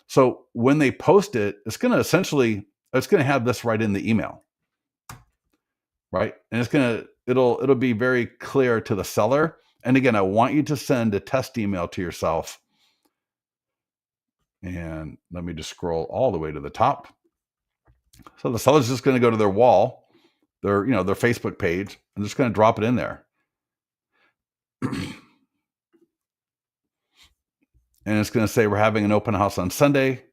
So when they post it, it's going to have this right in the email. Right. And it'll be very clear to the seller. And again, I want you to send a test email to yourself. And let me just scroll all the way to the top. So the seller's just going to go to their wall, their Facebook page, and just going to drop it in there. And it's going to say we're having an open house on Sunday.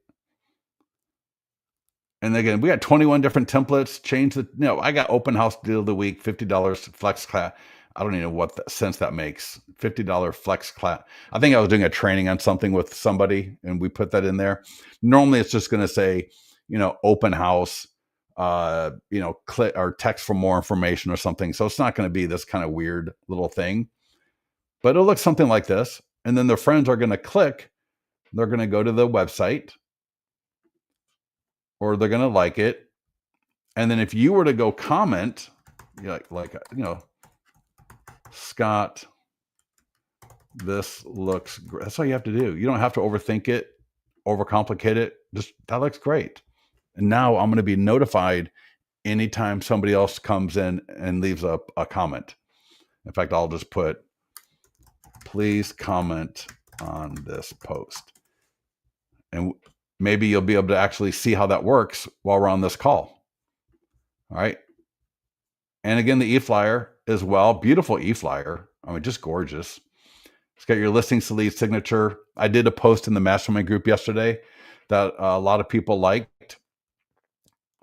And again, we got 21 different templates. Change the, I got open house deal of the week, $50 flex class. I don't even know what sense that makes. $50 flex class. I think I was doing a training on something with somebody and we put that in there. Normally it's just going to say, open house, click or text for more information or something. So it's not going to be this kind of weird little thing, but it'll look something like this. And then their friends are going to click. They're going to go to the website or they're going to like it. And then if you were to go comment, Scott, this looks great. That's all you have to do. You don't have to overthink it, overcomplicate it. Just that looks great. And now I'm going to be notified anytime somebody else comes in and leaves a comment. In fact, I'll just put, please comment on this post. And maybe you'll be able to actually see how that works while we're on this call. All right. And again, the e-flyer as well. Beautiful e-flyer. I mean, just gorgeous. It's got your listings to lead signature. I did a post in the mastermind group yesterday that a lot of people liked.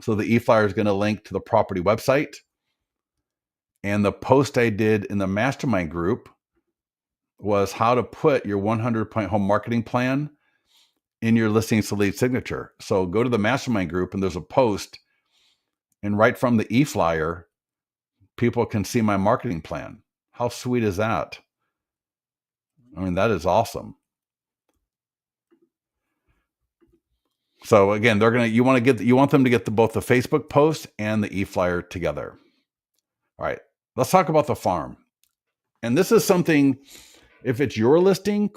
So the e-flyer is going to link to the property website. And the post I did in the mastermind group was how to put your 100-point home marketing plan in your listings to lead signature. So go to the mastermind group and there's a post, and right from the e-flyer, people can see my marketing plan. How sweet is that? I mean, that is awesome. So again, you want them to get both the Facebook post and the e-flyer together. All right, let's talk about the farm. And this is something, if it's your listing,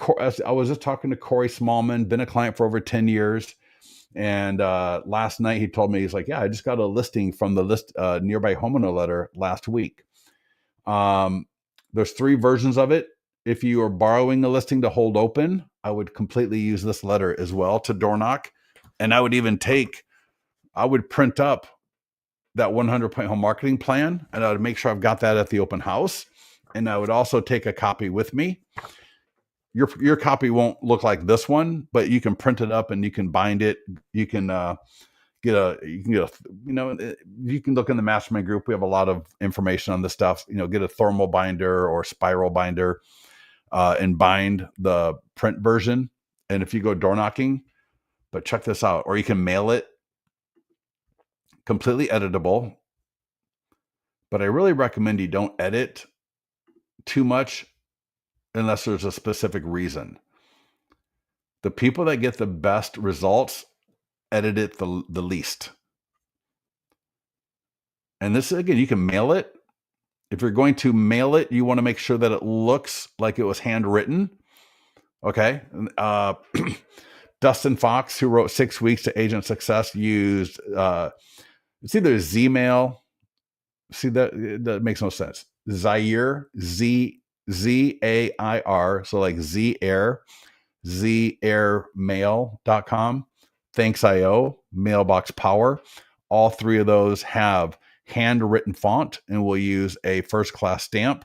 I was just talking to Corey Smallman, been a client for over 10 years. And last night he told me, he's like, yeah, I just got a listing from the nearby homeowner letter last week. There's 3 versions of it. If you are borrowing a listing to hold open, I would completely use this letter as well to door knock. And I would print up that 100-point home marketing plan, and I would make sure I've got that at the open house. And I would also take a copy with me. Your copy won't look like this one, but you can print it up and you can bind it. You can you can look in the mastermind group. We have a lot of information on this stuff. Get a thermal binder or spiral binder and bind the print version. And if you go door knocking, but check this out, or you can mail it, completely editable. But I really recommend you don't edit too much unless there's a specific reason. The people that get the best results edit it the least. And this, again, you can mail it. If you're going to mail it, you want to make sure that it looks like it was handwritten. Okay. Dustin Fox, who wrote 6 Weeks to Agent Success, used it's either Zmail. See, that makes no sense. Zaire, Z-A-I-R, so like Zair, zairmail.com, Thanks.io, Mailbox Power. All 3 of those have handwritten font and will use a first-class stamp.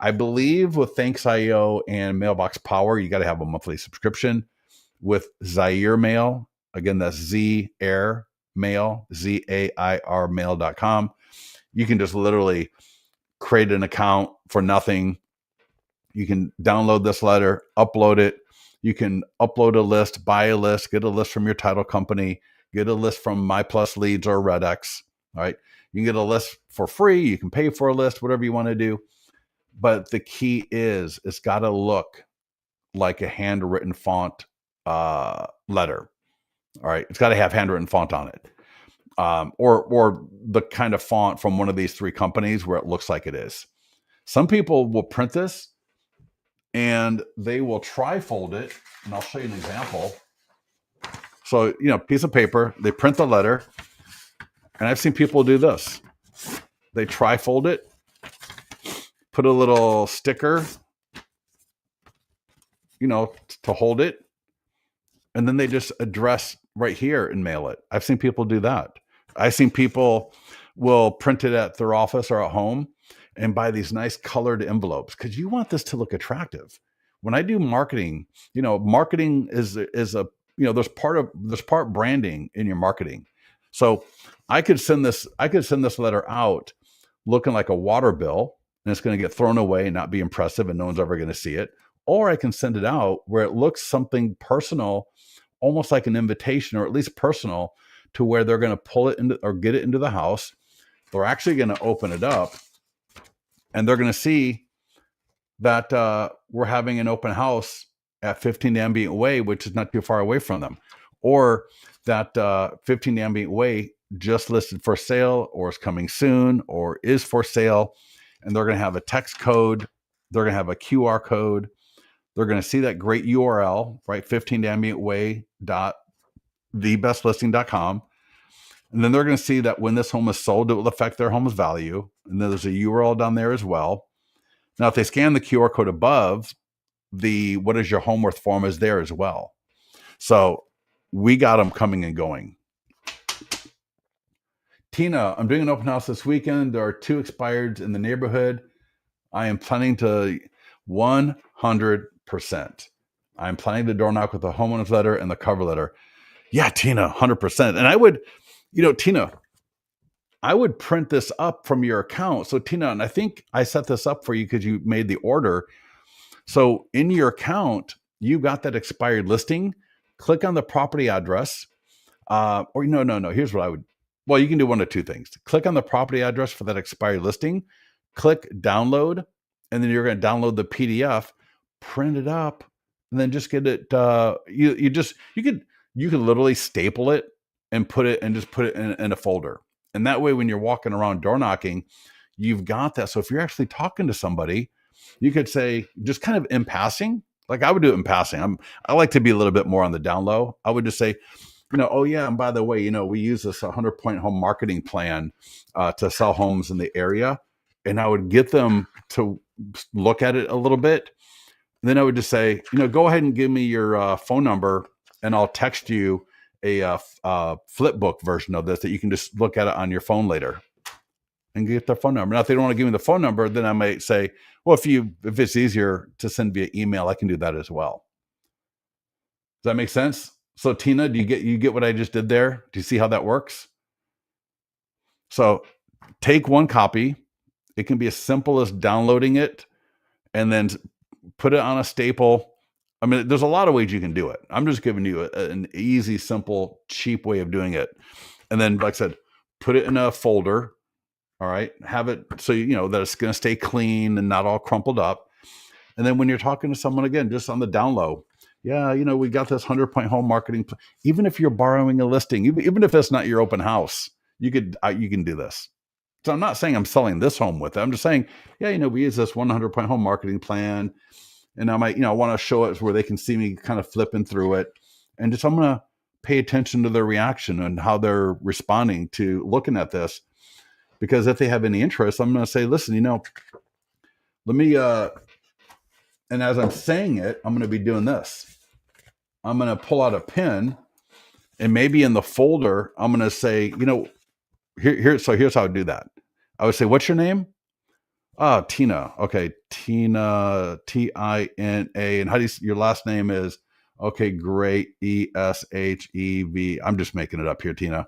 I believe with Thanks.io and Mailbox Power, you got to have a monthly subscription. With Zaire Mail, again, that's Zair Mail, Z-A-I-R mail.com. You can just literally create an account for nothing. You can download this letter, upload it. You can upload a list, buy a list, get a list from your title company, get a list from MyPlusLeads or Redx. All right. You can get a list for free. You can pay for a list, whatever you want to do. But the key is it's got to look like a handwritten font letter. All right. It's got to have handwritten font on it. Or the kind of font from one of these 3 companies where it looks like it is. Some people will print this and they will trifold it. And I'll show you an example. So, piece of paper, they print the letter. And I've seen people do this. They trifold it, put a little sticker, to hold it. And then they just address right here and mail it. I've seen people do that. I've seen people will print it at their office or at home and buy these nice colored envelopes because you want this to look attractive. When I do marketing, marketing is a there's part branding in your marketing.
So I could send this letter out looking like a water bill, and it's going to get thrown away and not be impressive, and no one's ever going to see it. Or I can send it out where it looks something personal, almost like an invitation, or at least personal, to where they're going to pull it into or get it into the house. They're actually going to open it up, and they're going to see that we're having an open house at 15 Ambient Way, which is not too far away from them, or that 15 Ambient Way just listed for sale, or is coming soon, or is for sale. And they're going to have a text code. They're going to have a QR code. They're going to see that great URL, right? 15ambientway.thebestlisting.com. And then they're going to see that when this home is sold, it will affect their home's value. And then there's a URL down there as well. Now, if they scan the QR code above, the what is your home worth form is there as well. So we got them coming and going. Tina, I'm doing an open house this weekend. There are 2 expireds in the neighborhood. I am planning to 100%. I'm planning to door knock with the homeowner's letter and the cover letter. Yeah, Tina, 100%. And I would, Tina, I would print this up from your account. So Tina, and I think I set this up for you because you made the order. So in your account, you got that expired listing. Click on the property address. Or no. Here's what I would. Well, you can do one of 2 things. Click on the property address for that expired listing. Click download, and then you're going to download the PDF, print it up, and then just get it. You could literally staple it and put it in a folder. And that way, when you're walking around door knocking, you've got that. So if you're actually talking to somebody, you could say, just kind of in passing, like I would do it in passing. I like to be a little bit more on the down low. I would just say, oh yeah, and by the way, we use this 100-point home marketing plan to sell homes in the area. And I would get them to look at it a little bit. And then I would just say, go ahead and give me your phone number, and I'll text you a flip book version of this that you can just look at it on your phone later and get their phone number. Now, if they don't want to give me the phone number, then I might say, well, if it's easier to send via email, I can do that as well. Does that make sense? So Tina, do you get what I just did there? Do you see how that works? So take one copy. It can be as simple as downloading it and then put it on a staple. I mean, there's a lot of ways you can do it. I'm just giving you an easy, simple, cheap way of doing it. And then, like I said, put it in a folder. All right. Have it so that it's going to stay clean and not all crumpled up. And then when you're talking to someone, again, just on the down low, yeah, we got this 100-point home marketing. Even if you're borrowing a listing, even if it's not your open house, you can do this. So I'm not saying I'm selling this home with it. I'm just saying, yeah, we use this 100-point home marketing plan, and I might, want to show it where they can see me kind of flipping through it, and I'm going to pay attention to their reaction and how they're responding to looking at this, because if they have any interest, I'm going to say, listen, let me. And as I'm saying it, I'm going to be doing this. I'm going to pull out a pen, and maybe in the folder, I'm going to say, here's how I do that. I would say, what's your name? Oh, Tina. Okay. Tina, Tina. And how do your last name is? Okay, great. Eshev. I'm just making it up here, Tina.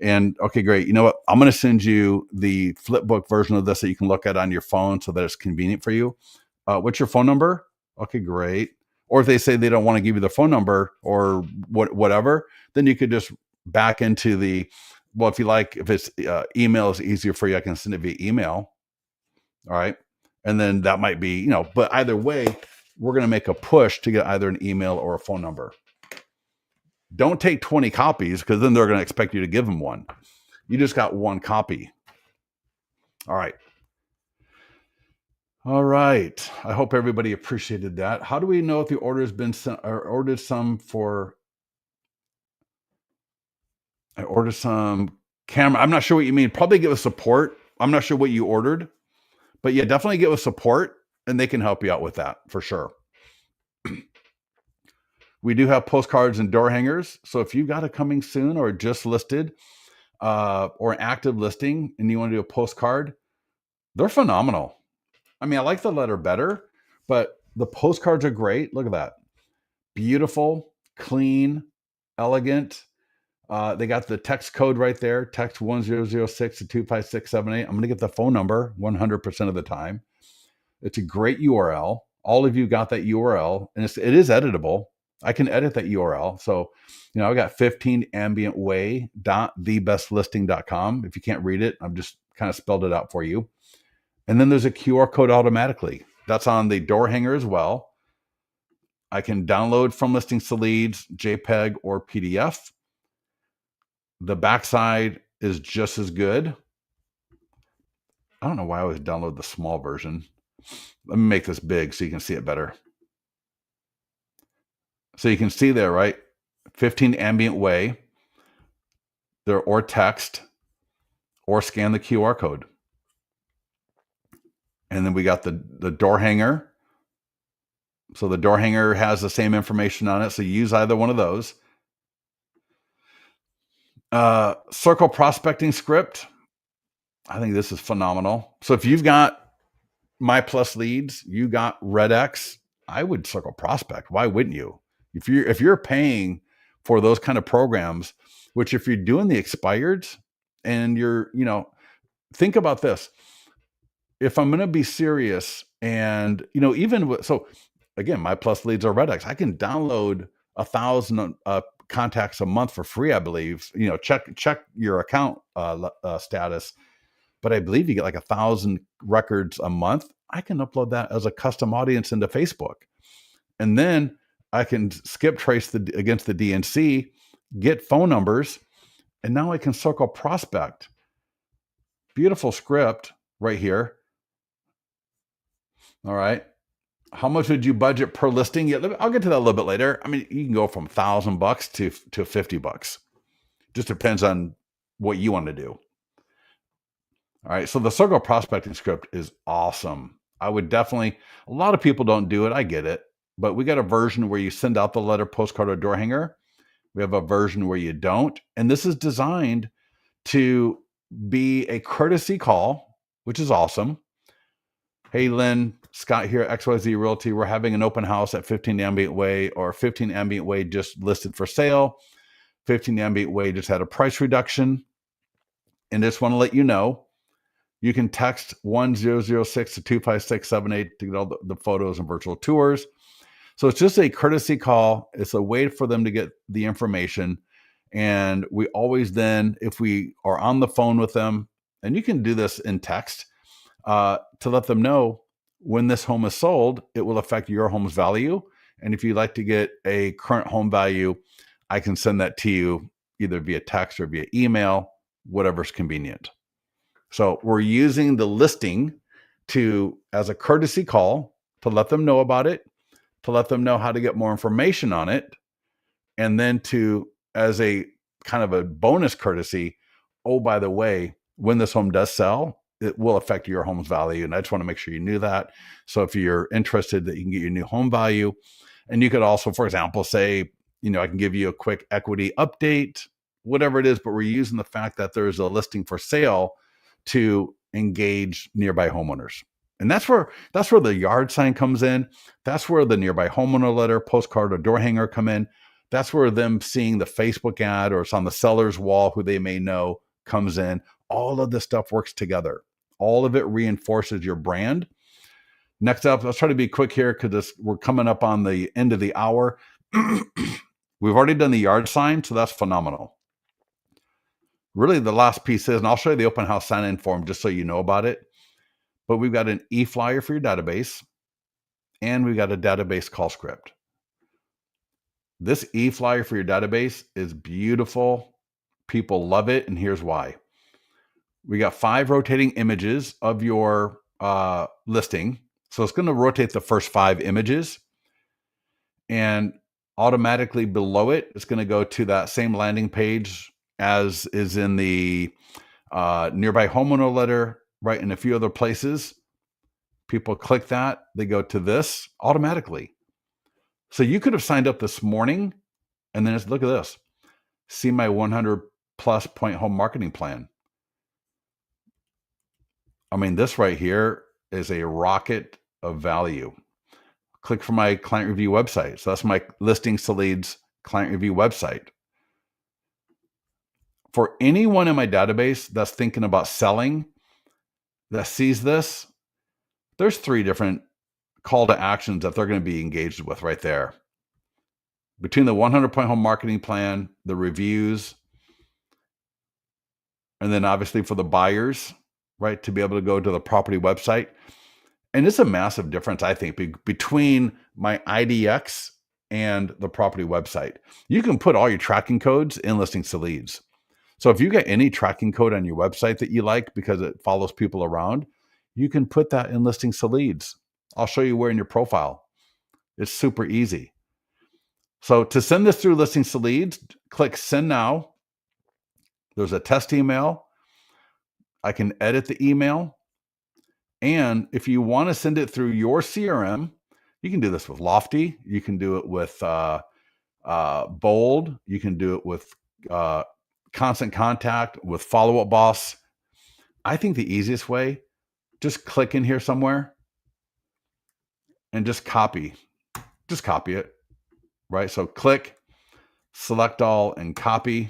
And okay, great. You know what? I'm going to send you the flipbook version of this that you can look at on your phone so that it's convenient for you. What's your phone number? Okay, great. Or if they say they don't want to give you the phone number or whatever, then you could just back into if you like, if it's email is easier for you, I can send it via email. All right. And then that might be, but either way, we're going to make a push to get either an email or a phone number. Don't take 20 copies, because then they're going to expect you to give them one. You just got one copy. All right. All right. I hope everybody appreciated that. How do we know if the order has been sent, or ordered some for? I ordered some camera. I'm not sure what you mean. Probably get with support. I'm not sure what you ordered, but yeah, definitely get with support, and they can help you out with that for sure. We do have postcards and door hangers. So if you got a coming soon or just listed or an active listing and you want to do a postcard, they're phenomenal. I mean, I like the letter better, but the postcards are great. Look at that. Beautiful, clean, elegant.
They got the text code right there. Text 1006 to 25678. I'm going to get the phone number 100% of the time. It's a great URL. All of you got that URL, and it is editable. I can edit that URL. So, I got 15ambientway.thebestlisting.com. If you can't read it, I've just kind of spelled it out for you. And then there's a QR code automatically. That's on the door hanger as well. I can download from Listings to Leads, JPEG or PDF. The backside is just as good. I don't know why I always download the small version. Let me make this big so you can see it better. So you can see there, right? 15 ambient way there, or text, or scan the QR code. And then we got the door hanger. So the door hanger has the same information on it. So you use either one of those. Circle prospecting script. I think this is phenomenal. So if you've got My Plus Leads, you got RedX, I would circle prospect. Why wouldn't you? If you're paying for those kind of programs, which if you're doing the expireds and you're, think about this. If I'm going to be serious and, so again, My Plus Leads or RedX, I can download 1,000 contacts a month for free, I believe. Check your account status. But I believe you get like 1,000 records a month. I can upload that as a custom audience into Facebook. And then I can skip trace against the DNC, get phone numbers, and now I can circle prospect. Beautiful script right here. All right. How much would you budget per listing? Yeah, I'll get to that a little bit later. I mean, you can go from $1,000 to $50. Just depends on what you want to do. All right. So the circle prospecting script is awesome. I would definitely, a lot of people don't do it. I get it. But we got a version where you send out the letter, postcard, or door hanger. We have a version where you don't. And this is designed to be a courtesy call, which is awesome. Hey, Lynn, Scott here at XYZ Realty. We're having an open house at 15 Ambient Way, or 15 Ambient Way just listed for sale. 15 Ambient Way just had a price reduction. And just want to let you know, you can text 1006 to 25678 to get all the photos and virtual tours. So it's just a courtesy call. It's a way for them to get the information. And we always then, if we are on the phone with them, and you can do this in text, to let them know when this home is sold, it will affect your home's value. And if you'd like to get a current home value, I can send that to you either via text or via email, whatever's convenient. So we're using the listing as a courtesy call to let them know about it, to let them know how to get more information on it, and then as a kind of a bonus courtesy, oh, by the way, when this home does sell, it will affect your home's value. And I just want to make sure you knew that. So if you're interested that you can get your new home value, and you could also, for example, say, I can give you a quick equity update, whatever it is, but we're using the fact that there's a listing for sale to engage nearby homeowners. And that's where the yard sign comes in. That's where the nearby homeowner letter, postcard, or door hanger come in. That's where them seeing the Facebook ad, or it's on the seller's wall who they may know, comes in. All of this stuff works together. All of it reinforces your brand. Next up, let's try to be quick here because we're coming up on the end of the hour. We've already done the yard sign, so that's phenomenal. Really, the last piece is, and I'll show you the open house sign-in form just so you know about it, but we've got an e-flyer for your database, and we've got a database call script. This e-flyer for your database is beautiful. People love it, and here's why. We got 5 rotating images of your listing. So it's going to rotate the first 5 images, and automatically below it, it's going to go to that same landing page as is in the nearby homeowner letter, right? And a few other places. People click that, they go to this automatically. So you could have signed up this morning, and then just look at this. See my 100+ point home marketing plan. I mean, this right here is a rocket of value. Click for my client review website. So that's my Listings to Leads client review website. For anyone in my database that's thinking about selling, that sees this, there's 3 different call to actions that they're going to be engaged with right there. Between the 100-point home marketing plan, the reviews, and then obviously for the buyers, right, to be able to go to the property website. And it's a massive difference, I think, between my IDX and the property website. You can put all your tracking codes in Listings to Leads. So if you get any tracking code on your website that you like because it follows people around, you can put that in Listings to Leads. I'll show you where in your profile. It's super easy. So to send this through Listings to Leads, click Send Now. There's a test email. I can edit the email. And if you want to send it through your CRM, you can do this with Lofty. You can do it with Bold. You can do it with Constant Contact, with Follow Up Boss. I think the easiest way, just click in here somewhere and just copy. Just copy it, right? So click, select all, and copy.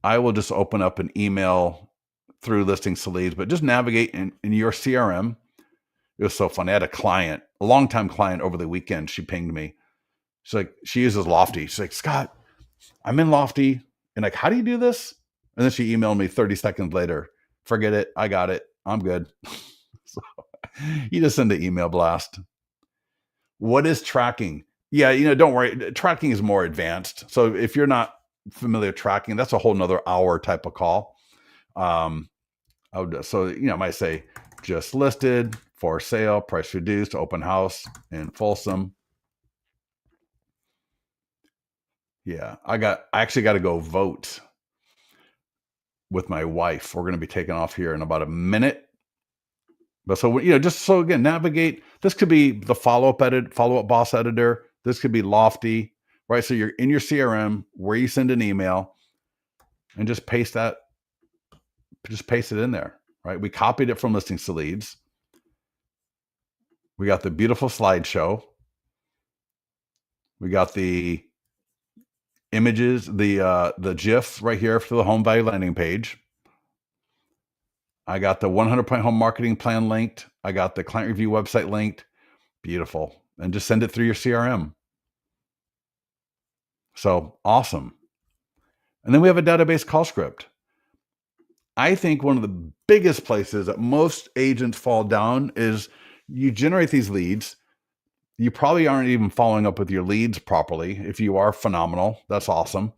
I will just open up an email through Listings to Leads, but just navigate in your CRM. It was so fun. I had a longtime client over the weekend. She pinged me. She's like, she uses Lofty. She's like, Scott, I'm in Lofty. And like, how do you do this? And then she emailed me 30 seconds later. Forget it. I got it. I'm good. So you just send an email blast. What is tracking? Yeah, don't worry. Tracking is more advanced. So if you're not familiar with tracking, that's a whole nother hour type of call. So I might say just listed, for sale, price reduced, open house in Folsom. Yeah, I actually got to go vote with my wife. We're going to be taking off here in about a minute. But so, just so again, navigate. This could be the follow-up boss editor. This could be Lofty, right? So you're in your CRM where you send an email and just paste it in there, right? We copied it from Listings to Leads. We got the beautiful slideshow. We got the images, the GIFs right here for the home value landing page. I got the 100-point home marketing plan linked. I got the client review website linked. Beautiful. And just send it through your CRM. So awesome. And then we have a database call script. I think one of the biggest places that most agents fall down is you generate these leads. You probably aren't even following up with your leads properly. If you are, phenomenal. That's awesome.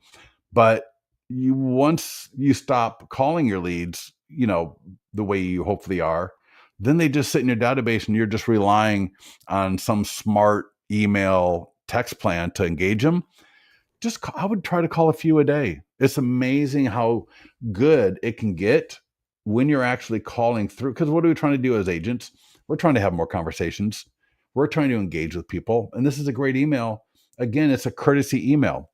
But once you stop calling your leads, the way you hopefully are, then they just sit in your database and you're just relying on some smart email text plan to engage them. I would try to call a few a day. It's amazing how good it can get when you're actually calling through. Because what are we trying to do as agents? We're trying to have more conversations. We're trying to engage with people. And this is a great email. Again, it's a courtesy email.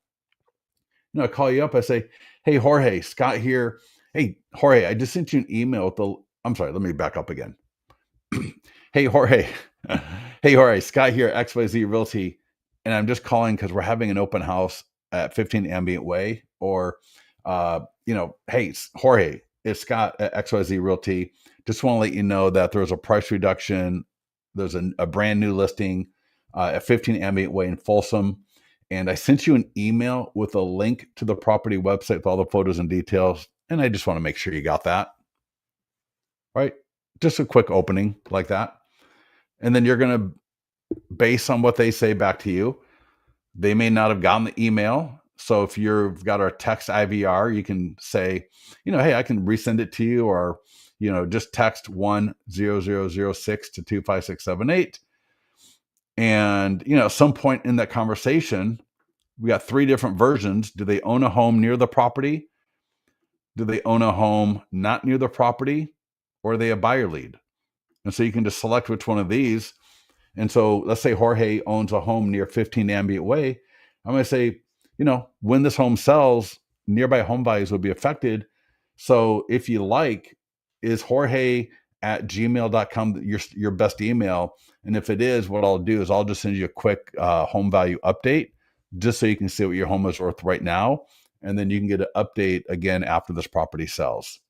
I call you up. I say, hey, Jorge, Scott here. Hey, Jorge, I just sent you an email I'm sorry, let me back up again. Hey, Jorge. Hey, Jorge, Scott here, XYZ Realty. And I'm just calling because we're having an open house at 15 Ambient Way. Or, hey, Jorge, it's Scott at XYZ Realty. Just want to let you know that there's a price reduction. There's a brand new listing at 15 Ambient Way in Folsom. And I sent you an email with a link to the property website with all the photos and details. And I just want to make sure you got that. Right? Just a quick opening like that. And then you're going to, based on what they say back to you, they may not have gotten the email. So if you've got our text IVR, you can say, hey, I can resend it to you, or, just text 10006 to 25678. And, at some point in that conversation, we got 3 different versions. Do they own a home near the property? Do they own a home not near the property? Or are they a buyer lead? And so you can just select which one of these. And so let's say Jorge owns a home near 15 Ambient Way. I'm going to say, when this home sells, nearby home values will be affected. So if you like, is Jorge at gmail.com your best email? And if it is, what I'll do is I'll just send you a quick home value update just so you can see what your home is worth right now. and then you can get an update again after this property sells.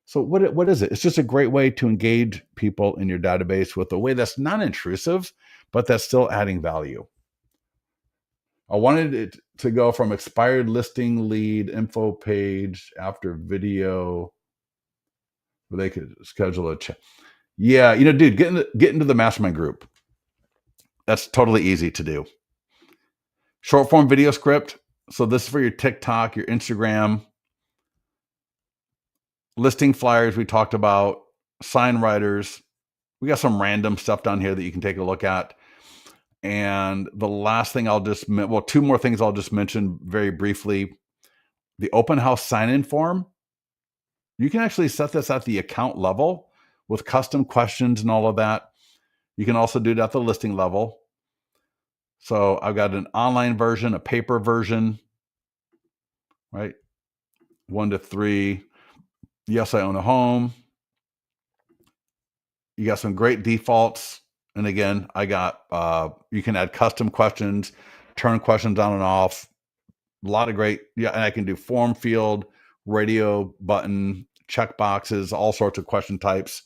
So what is it? It's just a great way to engage people in your database with a way that's non-intrusive, but that's still adding value. I wanted it to go from expired listing lead info page after video where they could schedule a chat. Yeah, dude, get into the mastermind group. That's totally easy to do. Short form video script. So this is for your TikTok, your Instagram, listing flyers we talked about, sign writers. We got some random stuff down here that you can take a look at. And the last thing two more things I'll just mention very briefly. The open house sign-in form. You can actually set this at the account level with custom questions and all of that. You can also do it at the listing level. So I've got an online version, a paper version, right? 1 to 3. Yes, I own a home. You got some great defaults. And again, I got, you can add custom questions, turn questions on and off. A lot of great, and I can do form field, radio button, check boxes, all sorts of question types.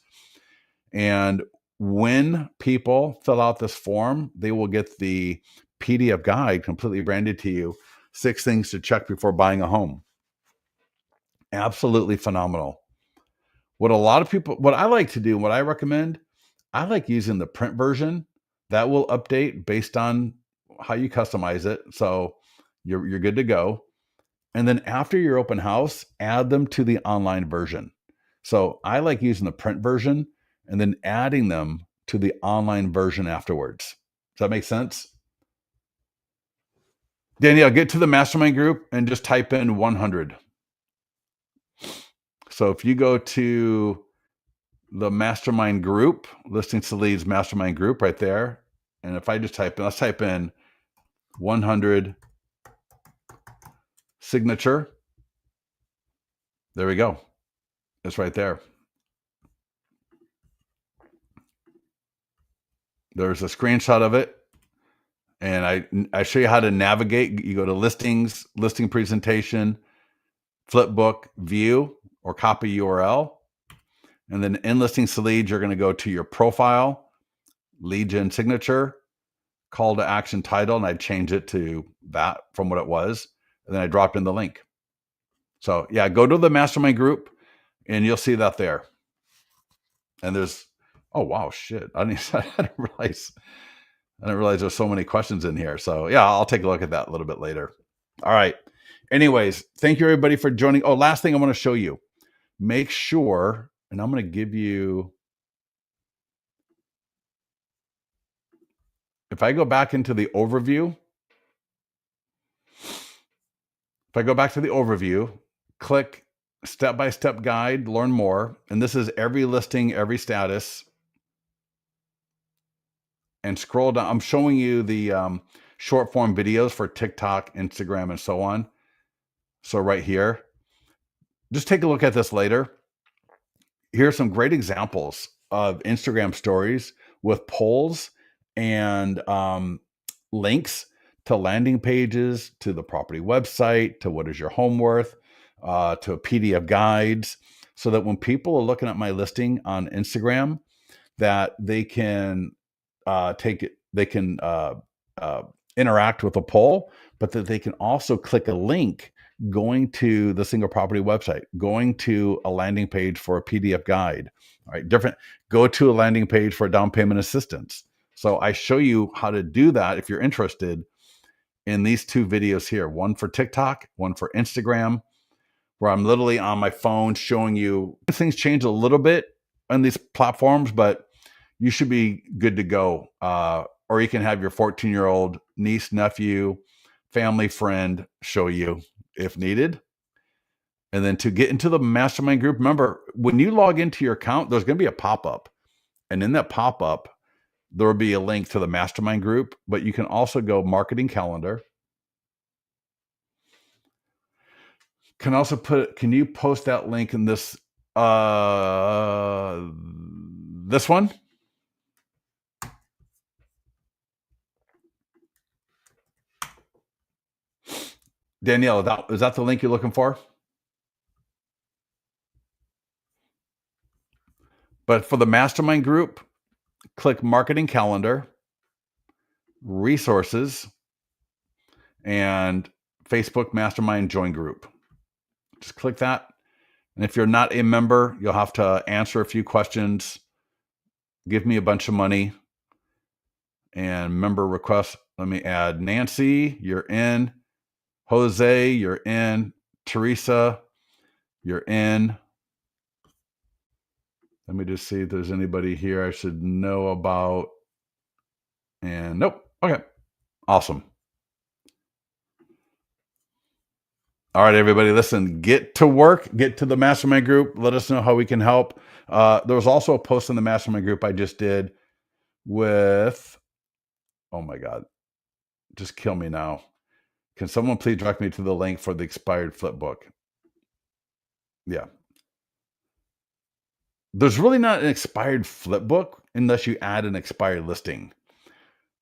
And when people fill out this form, they will get the PDF guide completely branded to you. 6 things to check before buying a home. Absolutely phenomenal. What I like to do, what I recommend, I like using the print version. That will update based on how you customize it. So you're good to go. And then after your open house, add them to the online version. So I like using the print version and then adding them to the online version afterwards. Does that make sense? Danielle, get to the mastermind group and just type in 100. So if you go to the mastermind group, Listings to Leads mastermind group right there. And if I just let's type in 100 signature. There we go. It's right there. There's a screenshot of it. And I show you how to navigate. You go to listings, listing presentation, flipbook, view, or copy URL. And then in Listings to Leads, you're going to go to your profile, lead gen signature, call to action title, and I change it to that from what it was. And then I dropped in the link. So yeah, go to the mastermind group and you'll see that there. And there's, oh wow, shit. I didn't realize there's so many questions in here. So yeah, I'll take a look at that a little bit later. All right. Anyways, thank you everybody for joining. Oh, last thing I want to show you. Make sure, and I'm going to give you, if I go back into the overview, click step-by-step guide, learn more. And this is every listing, every status. And scroll down. I'm showing you the short form videos for TikTok, Instagram, and so on. So right here, just take a look at this later. Here's some great examples of Instagram stories with polls and links to landing pages, to the property website, to what is your home worth, to PDF guides, so that when people are looking at my listing on Instagram, that they can interact with a poll, but that they can also click a link going to the single property website, going to a landing page for a PDF guide, all right, go to a landing page for down payment assistance. So I show you how to do that if you're interested in these 2 videos here, one for TikTok, one for Instagram, where I'm literally on my phone showing you. Things change a little bit on these platforms, but you should be good to go. Or you can have your 14-year-old niece, nephew, family friend show you if needed. And then to get into the mastermind group, remember, when you log into your account, there's going to be a pop-up. And in that pop-up, there will be a link to the mastermind group, but you can also go marketing calendar. Can you post that link in this one?
Danielle, is that the link you're looking for? But for the mastermind group, click marketing calendar, resources, and Facebook mastermind join group. Just click that. And if you're not a member, you'll have to answer a few questions, give me a bunch of money, and member request. Let me add Nancy, you're in. Jose, you're in. Teresa, you're in. Let me just see if there's anybody here I should know about. And nope. Okay. Awesome. All right, everybody, listen, get to work, get to the mastermind group. Let us know how we can help. There was also a post in the mastermind group I just did with, oh my God, just kill me now. Can someone please direct me to the link for the expired flip book? Yeah. There's really not an expired flip book unless you add an expired listing.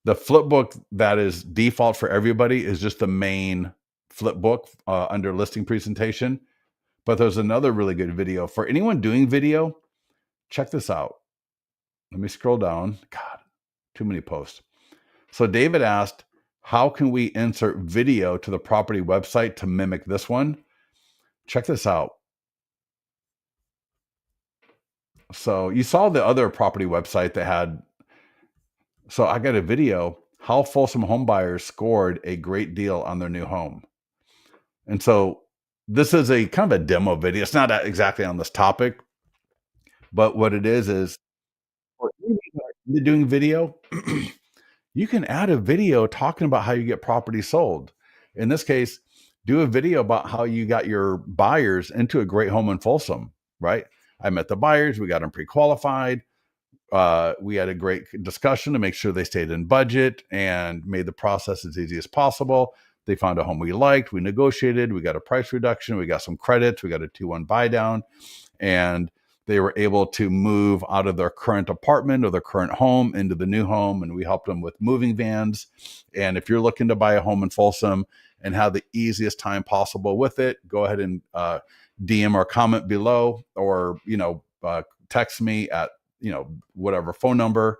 The flip book that is default for everybody is just the main flip book under listing presentation. But there's another really good video for anyone doing video. Check this out. Let me scroll down. God, too many posts. So David asked, how can we insert video to the property website to mimic this one? Check this out. So you saw the other property website that had, so I got a video, how Folsom home buyers scored a great deal on their new home. And so this is a kind of a demo video. It's not exactly on this topic, but what it is for doing video, you can add a video talking about how you get property sold. In this case, do a video about how you got your buyers into a great home in Folsom, right? I met the buyers, we got them pre-qualified. We had a great discussion to make sure they stayed in budget and made the process as easy as possible. They found a home we liked. We negotiated. We got a price reduction. We got some credits. We got a 2-1 buy down. And they were able to move out of their current apartment or their current home into the new home. And we helped them with moving vans. And if you're looking to buy a home in Folsom and have the easiest time possible with it, go ahead and DM or comment below, or, text me at, whatever phone number,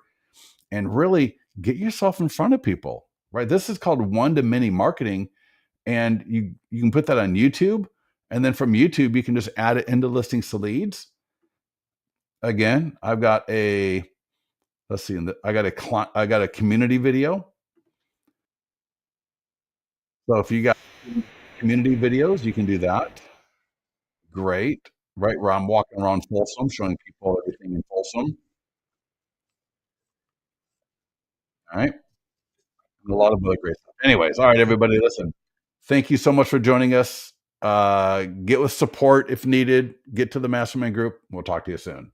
and really get yourself in front of people, right? This is called one-to-many marketing. And you can put that on YouTube. And then from YouTube, you can just add it into listings to leads. Again, I've got a, let's see, I got a community video. So if you got community videos, you can do that. Great. Right, where I'm walking around Folsom, showing people everything in Folsom. All right. And a lot of other great stuff. Anyways, all right, everybody, listen. Thank you so much for joining us. Get with support if needed. Get to the mastermind group. We'll talk to you soon.